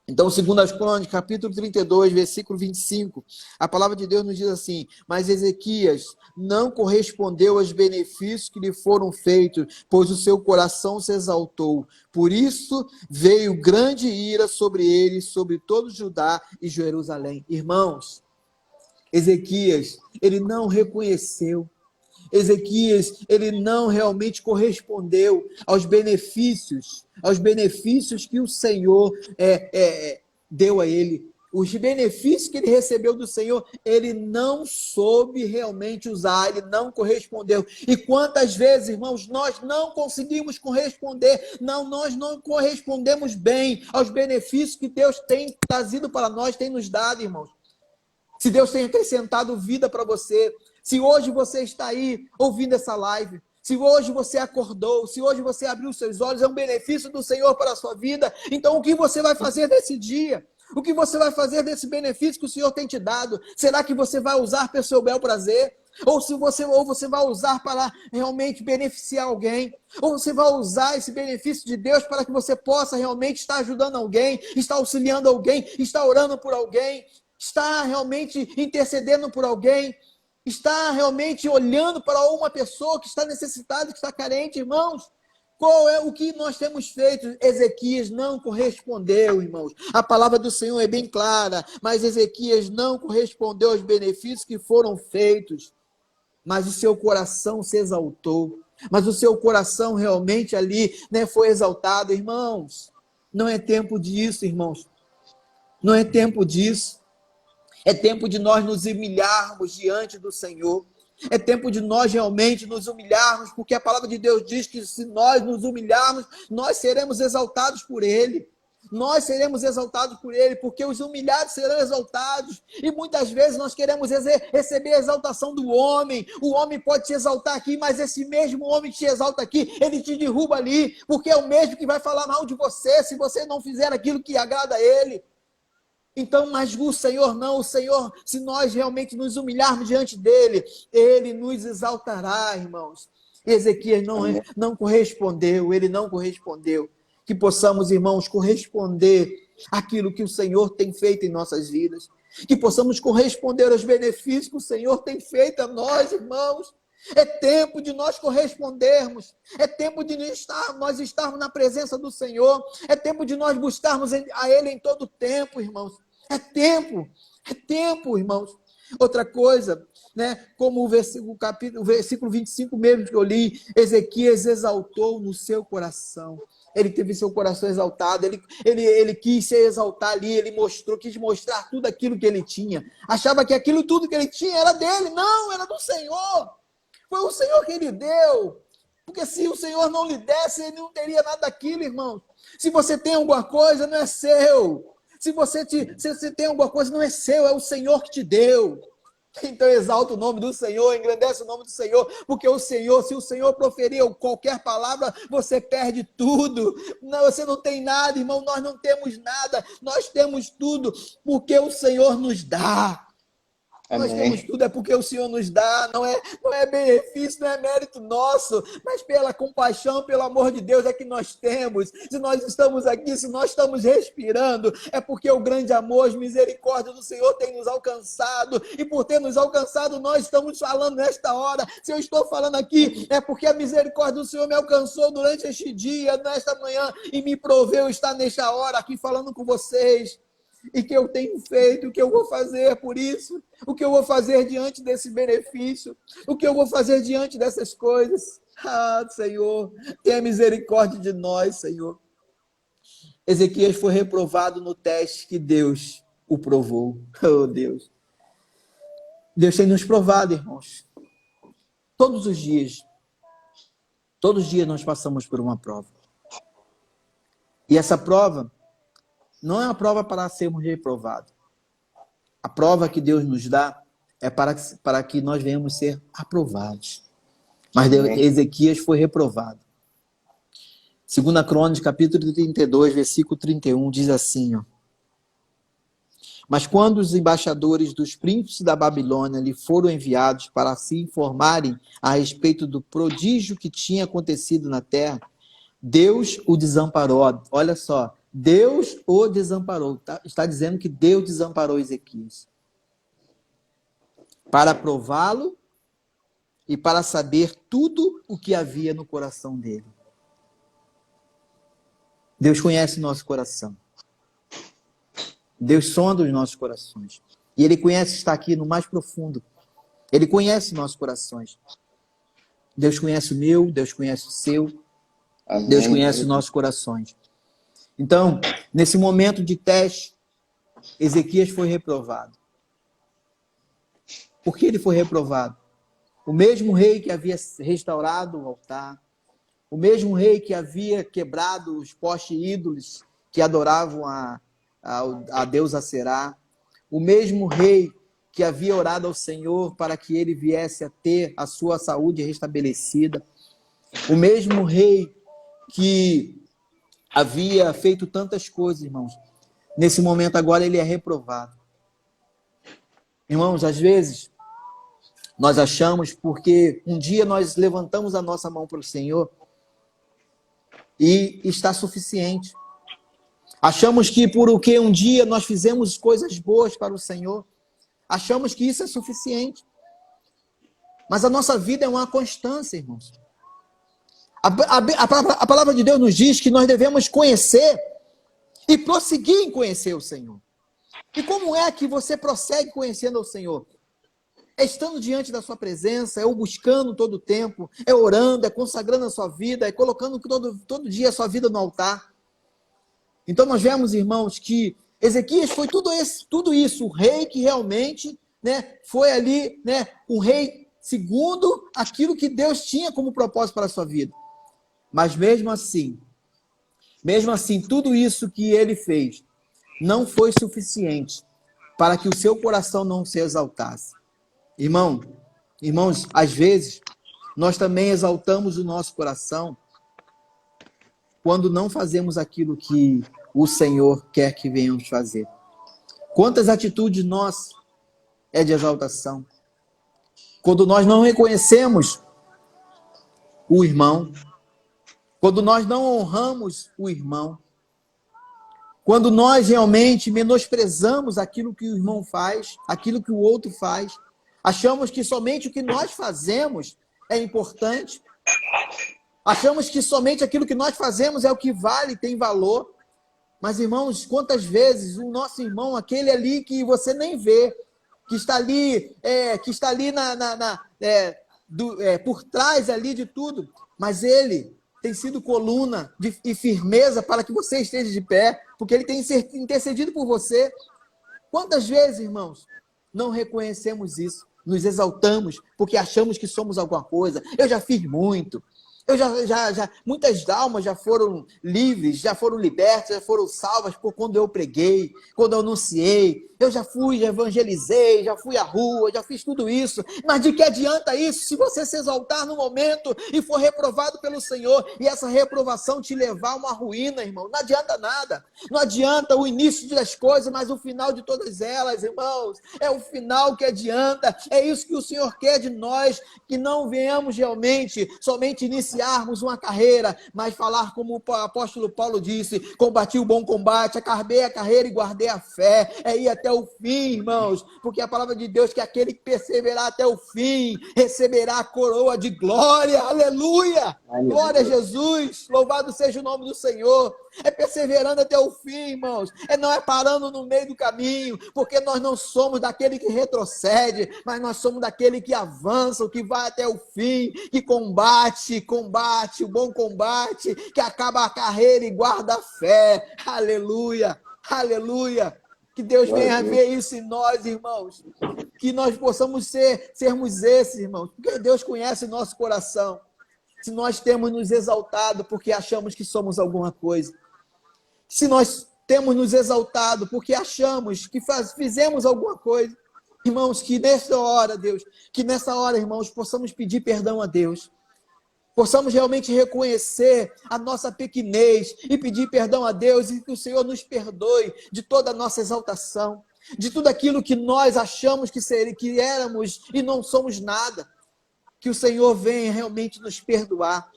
Então, 2 Crônicas, capítulo 32, versículo 25, a palavra de Deus nos diz assim: mas Ezequias não correspondeu aos benefícios que lhe foram feitos, pois o seu coração se exaltou. Por isso veio grande ira sobre ele, sobre todo Judá e Jerusalém. Irmãos, Ezequias, ele não reconheceu. Ezequias, ele não realmente correspondeu aos benefícios que o Senhor deu a ele. Os benefícios que ele recebeu do Senhor, ele não soube realmente usar, ele não correspondeu. E quantas vezes, irmãos, nós não conseguimos corresponder, nós não correspondemos bem aos benefícios que Deus tem trazido para nós, tem nos dado, irmãos. Se Deus tem acrescentado vida para você, se hoje você está aí ouvindo essa live, Se hoje você acordou, se hoje você abriu seus olhos, é um benefício do Senhor para a sua vida. Então, o que você vai fazer nesse dia? O que você vai fazer desse benefício que o Senhor tem te dado? Será que você vai usar para o seu bel prazer? Ou você vai usar para realmente beneficiar alguém? Ou você vai usar esse benefício de Deus para que você possa realmente estar ajudando alguém, estar auxiliando alguém, estar orando por alguém, estar realmente intercedendo por alguém? Está realmente olhando para uma pessoa que está necessitada, que está carente, irmãos? Qual é o que nós temos feito? Ezequias não correspondeu, irmãos. A palavra do Senhor é bem clara, mas Ezequias não correspondeu aos benefícios que foram feitos. Mas o seu coração se exaltou. Mas o seu coração realmente ali, né, foi exaltado, irmãos. Não é tempo disso, irmãos. Não é tempo disso. É tempo de nós nos humilharmos diante do Senhor. É tempo de nós realmente nos humilharmos, porque a palavra de Deus diz que se nós nos humilharmos, nós seremos exaltados por Ele. Nós seremos exaltados por Ele, porque os humilhados serão exaltados. E muitas vezes nós queremos receber a exaltação do homem. O homem pode te exaltar aqui, mas esse mesmo homem que te exalta aqui, ele te derruba ali, porque é o mesmo que vai falar mal de você, se você não fizer aquilo que agrada a Ele. Então, mas o Senhor não, o Senhor, se nós realmente nos humilharmos diante dEle, Ele nos exaltará, irmãos. Ezequias não correspondeu, ele não correspondeu. Que possamos, irmãos, corresponder àquilo que o Senhor tem feito em nossas vidas. Que possamos corresponder aos benefícios que o Senhor tem feito a nós, irmãos. É tempo de nós correspondermos. É tempo de nós estarmos na presença do Senhor. É tempo de nós buscarmos a Ele em todo tempo, irmãos. É tempo, irmãos. Outra coisa, né? Como o versículo 25 mesmo que eu li, Ezequias exaltou no seu coração. Ele teve seu coração exaltado, ele quis se exaltar ali, quis mostrar tudo aquilo que ele tinha. Achava que aquilo tudo que ele tinha era dele. Não, era do Senhor. Foi o Senhor que lhe deu. Porque se o Senhor não lhe desse, ele não teria nada daquilo, irmão. Se você tem alguma coisa, não é seu. Se você tem alguma coisa, não é seu, é o Senhor que te deu. Então exalta o nome do Senhor, engrandece o nome do Senhor, porque o Senhor, se o Senhor proferir qualquer palavra, você perde tudo. Não, você não tem nada, irmão, nós não temos nada, nós temos tudo, porque o Senhor nos dá. Amém. Nós temos tudo, é porque o Senhor nos dá, não é benefício, não é mérito nosso, mas pela compaixão, pelo amor de Deus é que nós temos. Se nós estamos aqui, se nós estamos respirando, é porque o grande amor, as misericórdias do Senhor tem nos alcançado, e por ter nos alcançado, nós estamos falando nesta hora. Se eu estou falando aqui, é porque a misericórdia do Senhor me alcançou durante este dia, nesta manhã, e me proveu estar nesta hora aqui falando com vocês. E que eu tenho feito, o que eu vou fazer por isso, o que eu vou fazer diante desse benefício, o que eu vou fazer diante dessas coisas. Ah, Senhor, tenha misericórdia de nós, Senhor. Ezequias foi reprovado no teste que Deus o provou. Oh, Deus. Deus tem nos provado, irmãos. Todos os dias nós passamos por uma prova. E essa prova não é uma prova para sermos reprovados. A prova que Deus nos dá é para que nós venhamos ser aprovados. Mas Ezequias foi reprovado. 2 Crônicas, capítulo 32, versículo 31, diz assim, ó. Mas quando os embaixadores dos príncipes da Babilônia lhe foram enviados para se informarem a respeito do prodígio que tinha acontecido na terra, Deus o desamparou. Olha só, Deus o desamparou. Está dizendo que Deus desamparou Ezequias para prová-lo e para saber tudo o que havia no coração dele. Deus conhece o nosso coração. Deus sonda os nossos corações. E Ele conhece estar aqui no mais profundo. Ele conhece nossos corações. Deus conhece o meu, Deus conhece o seu. Amém. Deus conhece os nossos corações. Então, nesse momento de teste, Ezequias foi reprovado. Por que ele foi reprovado? O mesmo rei que havia restaurado o altar, o mesmo rei que havia quebrado os postes ídolos que adoravam a deusa Será, o mesmo rei que havia orado ao Senhor para que ele viesse a ter a sua saúde restabelecida, O mesmo rei que havia feito tantas coisas, irmãos, nesse momento agora ele é reprovado. Irmãos, às vezes nós achamos porque um dia nós levantamos a nossa mão para o Senhor e está suficiente. Achamos que por o que um dia nós fizemos coisas boas para o Senhor, achamos que isso é suficiente. Mas a nossa vida é uma constância, irmãos. A palavra de Deus nos diz que nós devemos conhecer e prosseguir em conhecer o Senhor. E como é que você prossegue conhecendo o Senhor? É estando diante da sua presença, é o buscando todo o tempo, é orando, é consagrando a sua vida, é colocando todo dia a sua vida no altar. Então nós vemos, irmãos, que Ezequias foi tudo isso, o rei que realmente, né, foi ali, né, um rei segundo aquilo que Deus tinha como propósito para a sua vida. Mas mesmo assim, tudo isso que ele fez não foi suficiente para que o seu coração não se exaltasse. Irmãos, às vezes, nós também exaltamos o nosso coração quando não fazemos aquilo que o Senhor quer que venhamos fazer. Quantas atitudes nossas é de exaltação? Quando nós não reconhecemos o irmão, quando nós não honramos o irmão, quando nós realmente menosprezamos aquilo que o irmão faz, aquilo que o outro faz, achamos que somente o que nós fazemos é importante, achamos que somente aquilo que nós fazemos é o que vale, tem valor. Mas, irmãos, quantas vezes o nosso irmão, aquele ali que você nem vê, que está ali, por trás ali de tudo, mas ele tem sido coluna e firmeza para que você esteja de pé, porque ele tem intercedido por você. Quantas vezes, irmãos, não reconhecemos isso, nos exaltamos porque achamos que somos alguma coisa? Eu já fiz muito. Muitas almas já foram livres, já foram libertas, já foram salvas por quando eu preguei, quando eu anunciei. Eu já evangelizei, já fui à rua, já fiz tudo isso. Mas de que adianta isso se você se exaltar no momento e for reprovado pelo Senhor e essa reprovação te levar a uma ruína, irmão? Não adianta nada. Não adianta o início das coisas, mas o final de todas elas, irmãos. É o final que adianta. É isso que o Senhor quer de nós, que não venhamos realmente somente iniciarmos uma carreira, mas falar como o apóstolo Paulo disse: combati o bom combate, acabei a carreira e guardei a fé. É ir até o fim, irmãos, porque a palavra de Deus que aquele que perseverar até o fim receberá a coroa de glória. Aleluia! Glória a Jesus, louvado seja o nome do Senhor. É perseverando até o fim, irmãos. Não é parando no meio do caminho, porque nós não somos daquele que retrocede, mas nós somos daquele que avança, que vai até o fim, que combate o bom combate, que acaba a carreira e guarda a fé. Aleluia, aleluia. Que Deus venha ver isso em nós, irmãos. Que nós possamos sermos esses, irmãos, porque Deus conhece o nosso coração. Se nós temos nos exaltado porque achamos que somos alguma coisa, se nós temos nos exaltado porque achamos que fizemos alguma coisa, irmãos, que nessa hora, Deus, irmãos, possamos pedir perdão a Deus, possamos realmente reconhecer a nossa pequenez e pedir perdão a Deus e que o Senhor nos perdoe de toda a nossa exaltação, de tudo aquilo que nós achamos que éramos e não somos nada. Que o Senhor venha realmente nos perdoar,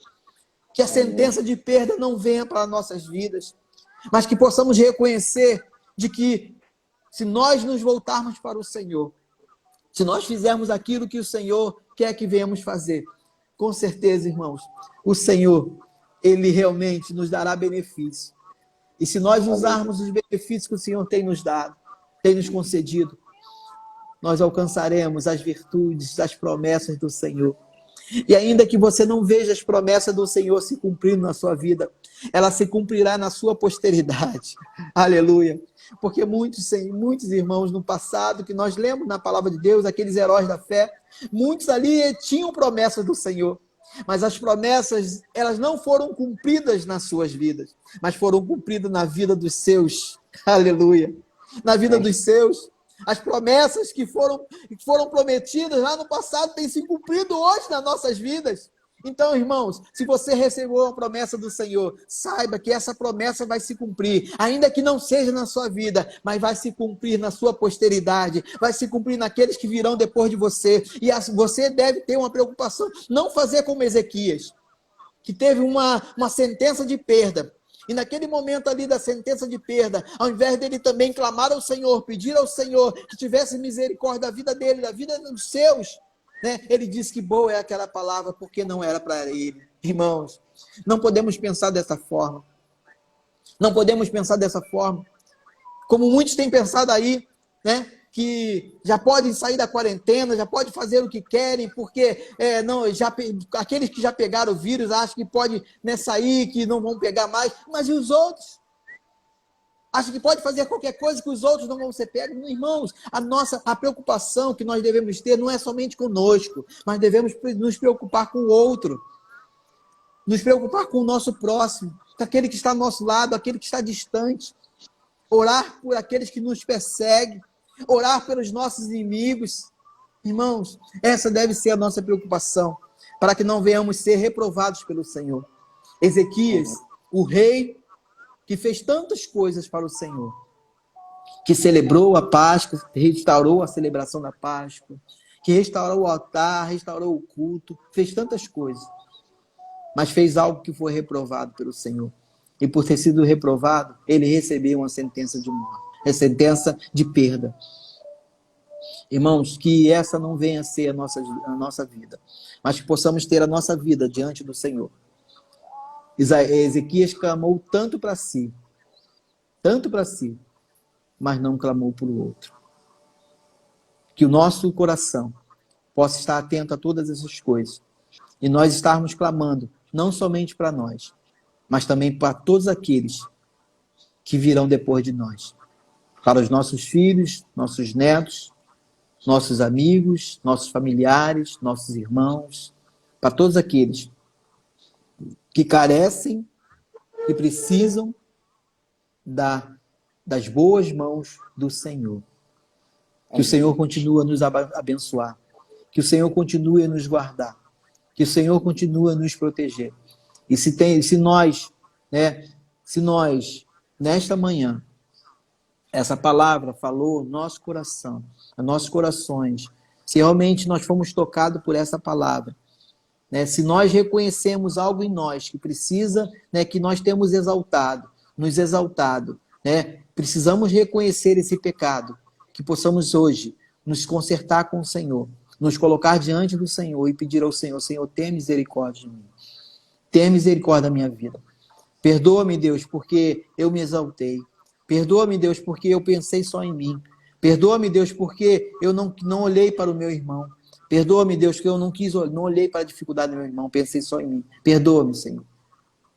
que a sentença de perda não venha para nossas vidas, mas que possamos reconhecer de que se nós nos voltarmos para o Senhor, se nós fizermos aquilo que o Senhor quer que venhamos fazer, com certeza, irmãos, o Senhor, Ele realmente nos dará benefício. E se nós usarmos os benefícios que o Senhor tem nos dado, tem nos concedido, nós alcançaremos as virtudes, as promessas do Senhor. E ainda que você não veja as promessas do Senhor se cumprindo na sua vida, ela se cumprirá na sua posteridade. Aleluia. Porque muitos irmãos no passado, que nós lemos na palavra de Deus, aqueles heróis da fé, muitos ali tinham promessas do Senhor. Mas as promessas, elas não foram cumpridas nas suas vidas, mas foram cumpridas na vida dos seus. Aleluia. Na vida dos seus. As promessas que foram prometidas lá no passado têm se cumprido hoje nas nossas vidas. Então, irmãos, se você recebeu a promessa do Senhor, saiba que essa promessa vai se cumprir, ainda que não seja na sua vida, mas vai se cumprir na sua posteridade, vai se cumprir naqueles que virão depois de você. E você deve ter uma preocupação, não fazer como Ezequias, que teve uma sentença de perda. E naquele momento ali da sentença de perda, ao invés dele também clamar ao Senhor, pedir ao Senhor que tivesse misericórdia da vida dele, da vida dos seus, né? Ele disse que boa é aquela palavra, porque não era para ele. Irmãos, não podemos pensar dessa forma. Não podemos pensar dessa forma. Como muitos têm pensado aí, né? Que já podem sair da quarentena, já podem fazer o que querem, porque aqueles que já pegaram o vírus acham que pode, né, sair, que não vão pegar mais, mas e os outros? Acham que pode fazer qualquer coisa que os outros não vão ser pegos? Irmãos, a preocupação que nós devemos ter não é somente conosco, mas devemos nos preocupar com o outro, nos preocupar com o nosso próximo, com aquele que está ao nosso lado, aquele que está distante, orar por aqueles que nos perseguem, orar pelos nossos inimigos. Irmãos, essa deve ser a nossa preocupação, para que não venhamos ser reprovados pelo Senhor. Ezequias, o rei que fez tantas coisas para o Senhor, que celebrou a Páscoa, restaurou a celebração da Páscoa, que restaurou o altar, restaurou o culto, fez tantas coisas, mas fez algo que foi reprovado pelo Senhor. E por ter sido reprovado, ele recebeu uma sentença de morte, a sentença de perda. Irmãos, que essa não venha a ser a nossa vida, mas que possamos ter a nossa vida diante do Senhor. Ezequias clamou tanto para si, mas não clamou para o outro. Que o nosso coração possa estar atento a todas essas coisas, e nós estarmos clamando, não somente para nós, mas também para todos aqueles que virão depois de nós. Para os nossos filhos, nossos netos, nossos amigos, nossos familiares, nossos irmãos, para todos aqueles que carecem, que precisam das boas mãos do Senhor. Que o Senhor continue a nos abençoar, que o Senhor continue a nos guardar, que o Senhor continue a nos proteger. E se nós, nesta manhã, essa palavra falou no nosso coração, nos nossos corações, se realmente nós fomos tocados por essa palavra, né, se nós reconhecemos algo em nós que precisa, né, que nós temos nos exaltado, né, precisamos reconhecer esse pecado, que possamos hoje nos consertar com o Senhor, nos colocar diante do Senhor e pedir ao Senhor: Senhor, tenha misericórdia de mim, tenha misericórdia da minha vida. Perdoa-me, Deus, porque eu me exaltei. Perdoa-me, Deus, porque eu pensei só em mim. Perdoa-me, Deus, porque eu não olhei para o meu irmão. Perdoa-me, Deus, que eu não olhei para a dificuldade do meu irmão, pensei só em mim. Perdoa-me, Senhor.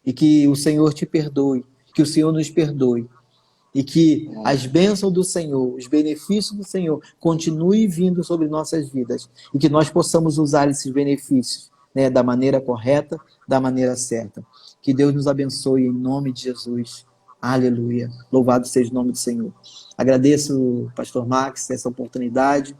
E que o Senhor te perdoe, que o Senhor nos perdoe. E que as bênçãos do Senhor, os benefícios do Senhor continuem vindo sobre nossas vidas. E que nós possamos usar esses benefícios, né, da maneira correta, da maneira certa. Que Deus nos abençoe em nome de Jesus. Aleluia. Louvado seja o nome do Senhor. Agradeço, pastor Max, essa oportunidade.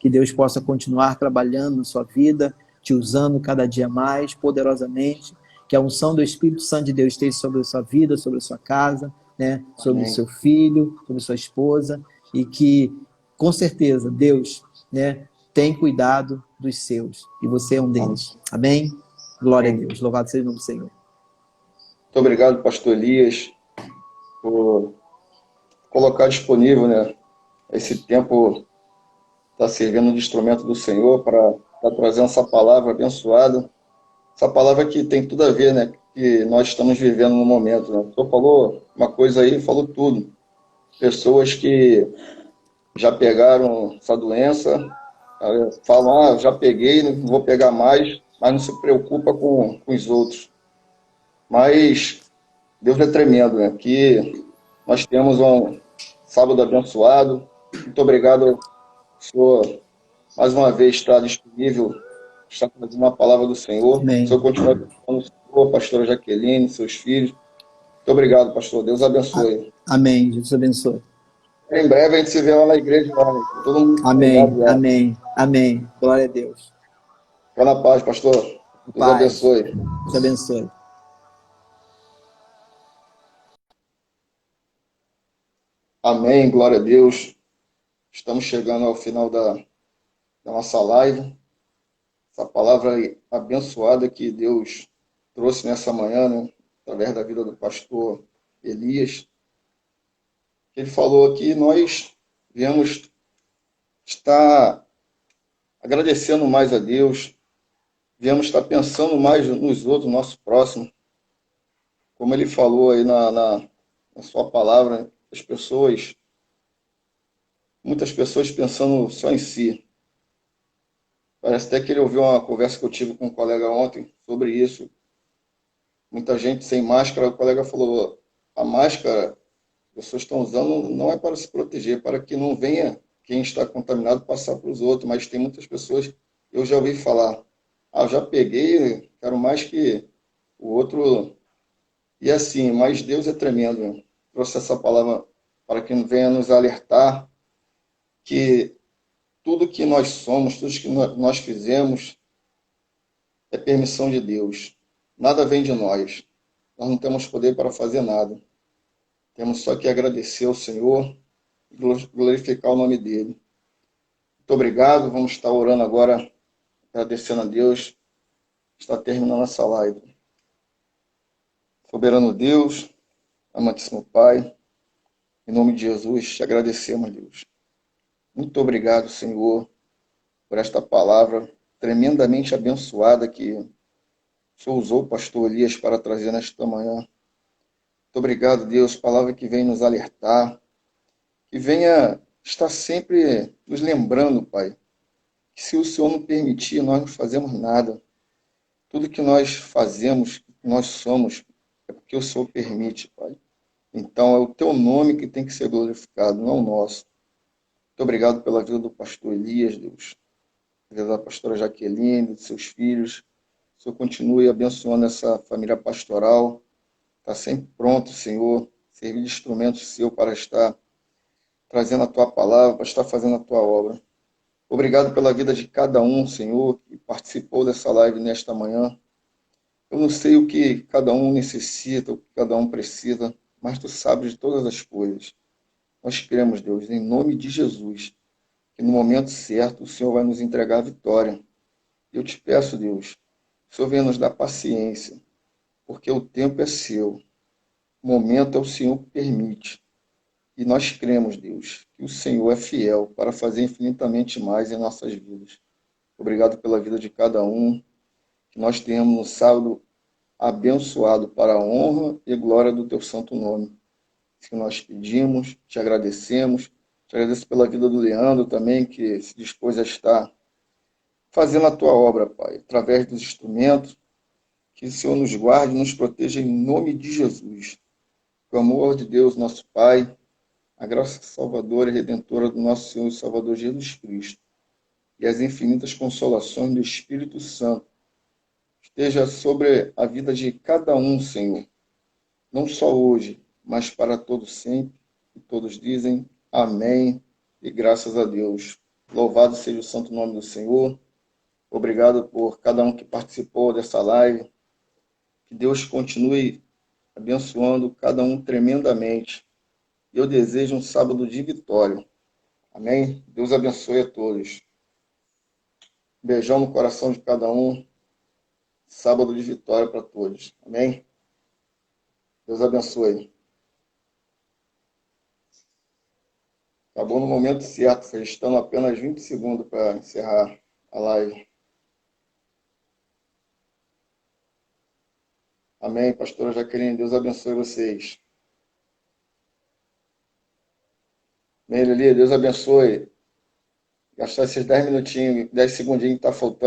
Que Deus possa continuar trabalhando na sua vida, te usando cada dia mais, poderosamente. Que a unção do Espírito Santo de Deus esteja sobre a sua vida, sobre a sua casa, né? Sobre o seu filho, sobre a sua esposa. E que, com certeza, Deus, né, tem cuidado dos seus. E você é um deles. Amém? Glória a Deus. Louvado seja o nome do Senhor. Muito obrigado, pastor Elias, por colocar disponível, né, esse tempo, está servindo de instrumento do Senhor para estar trazendo essa palavra abençoada, essa palavra que tem tudo a ver, né, que nós estamos vivendo no momento, né. O senhor falou uma coisa aí, falou tudo. Pessoas que já pegaram essa doença, falam: já peguei, não vou pegar mais, mas não se preocupa com os outros. Mas Deus é tremendo, né? Que nós temos um sábado abençoado. Muito obrigado, senhor, mais uma vez estar disponível, estar trazendo a palavra do Senhor. Amém. O senhor continua abençoando o senhor, pastora Jaqueline, seus filhos. Muito obrigado, pastor. Deus abençoe. Amém. Deus abençoe. Em breve a gente se vê lá na igreja. Lá, né? Todo mundo amém. Amém. Amém. Glória a Deus. Fica na paz, pastor. Deus Paz. abençoe. Te abençoe. Amém, glória a Deus. Estamos chegando ao final da nossa live. Essa palavra abençoada que Deus trouxe nessa manhã, né, através da vida do pastor Elias. Ele falou aqui, nós viemos estar agradecendo mais a Deus, viemos estar pensando mais nos outros, no nosso próximo. Como ele falou aí na sua palavra, as pessoas, muitas pessoas pensando só em si. Parece até que ele ouviu uma conversa que eu tive com um colega ontem sobre isso. Muita gente sem máscara, o colega falou, a máscara as pessoas estão usando não é para se proteger, é para que não venha quem está contaminado passar para os outros, mas tem muitas pessoas, eu já ouvi falar, eu já peguei, quero mais que o outro, e assim, mas Deus é tremendo, né? Trouxe essa palavra para que venha nos alertar que tudo que nós somos, tudo que nós fizemos é permissão de Deus, nada vem de nós, nós não temos poder para fazer nada, temos só que agradecer ao Senhor e glorificar o nome dele. Muito obrigado. Vamos estar orando agora, agradecendo a Deus. Está terminando essa live. Soberano Deus, amantíssimo Pai, em nome de Jesus, te agradecemos, Deus. Muito obrigado, Senhor, por esta palavra tremendamente abençoada que o Senhor usou o pastor Elias para trazer nesta manhã. Muito obrigado, Deus, palavra que vem nos alertar, que venha estar sempre nos lembrando, Pai, que se o Senhor não permitir, nós não fazemos nada. Tudo que nós fazemos, que nós somos, é porque o Senhor permite, Pai. Então é o teu nome que tem que ser glorificado, não o nosso. Muito obrigado pela vida do pastor Elias, Deus. Pela vida da pastora Jaqueline, de seus filhos. O Senhor continue abençoando essa família pastoral. Está sempre pronto, Senhor, servir de instrumento seu para estar trazendo a tua palavra, para estar fazendo a tua obra. Obrigado pela vida de cada um, Senhor, que participou dessa live nesta manhã. Eu não sei o que cada um necessita, o que cada um precisa, mas tu sabes de todas as coisas. Nós cremos, Deus, em nome de Jesus, que no momento certo o Senhor vai nos entregar a vitória. Eu te peço, Deus, que o Senhor venha nos dar paciência, porque o tempo é seu, o momento é o Senhor que permite. E nós cremos, Deus, que o Senhor é fiel para fazer infinitamente mais em nossas vidas. Obrigado pela vida de cada um, que nós tenhamos no sábado abençoado para a honra e glória do teu santo nome. Isso que nós pedimos, te agradecemos. Te agradeço pela vida do Leandro também, que se dispôs a estar fazendo a tua obra, Pai, através dos instrumentos. Que o Senhor nos guarde e nos proteja em nome de Jesus. Que o amor de Deus, nosso Pai, a graça salvadora e redentora do nosso Senhor e Salvador Jesus Cristo e as infinitas consolações do Espírito Santo esteja sobre a vida de cada um, Senhor, não só hoje, mas para todos sempre. E todos dizem amém e graças a Deus. Louvado seja o santo nome do Senhor. Obrigado por cada um que participou dessa live. Que Deus continue abençoando cada um tremendamente. Eu desejo um sábado de vitória. Amém? Deus abençoe a todos. Beijão no coração de cada um. Sábado de vitória para todos. Amém? Deus abençoe. Acabou no momento certo, restando apenas 20 segundos para encerrar a live. Amém, pastora Jaqueline. Deus abençoe vocês. Amém, Lili. Deus abençoe. Gastar esses 10 minutinhos, 10 segundinhos que está faltando.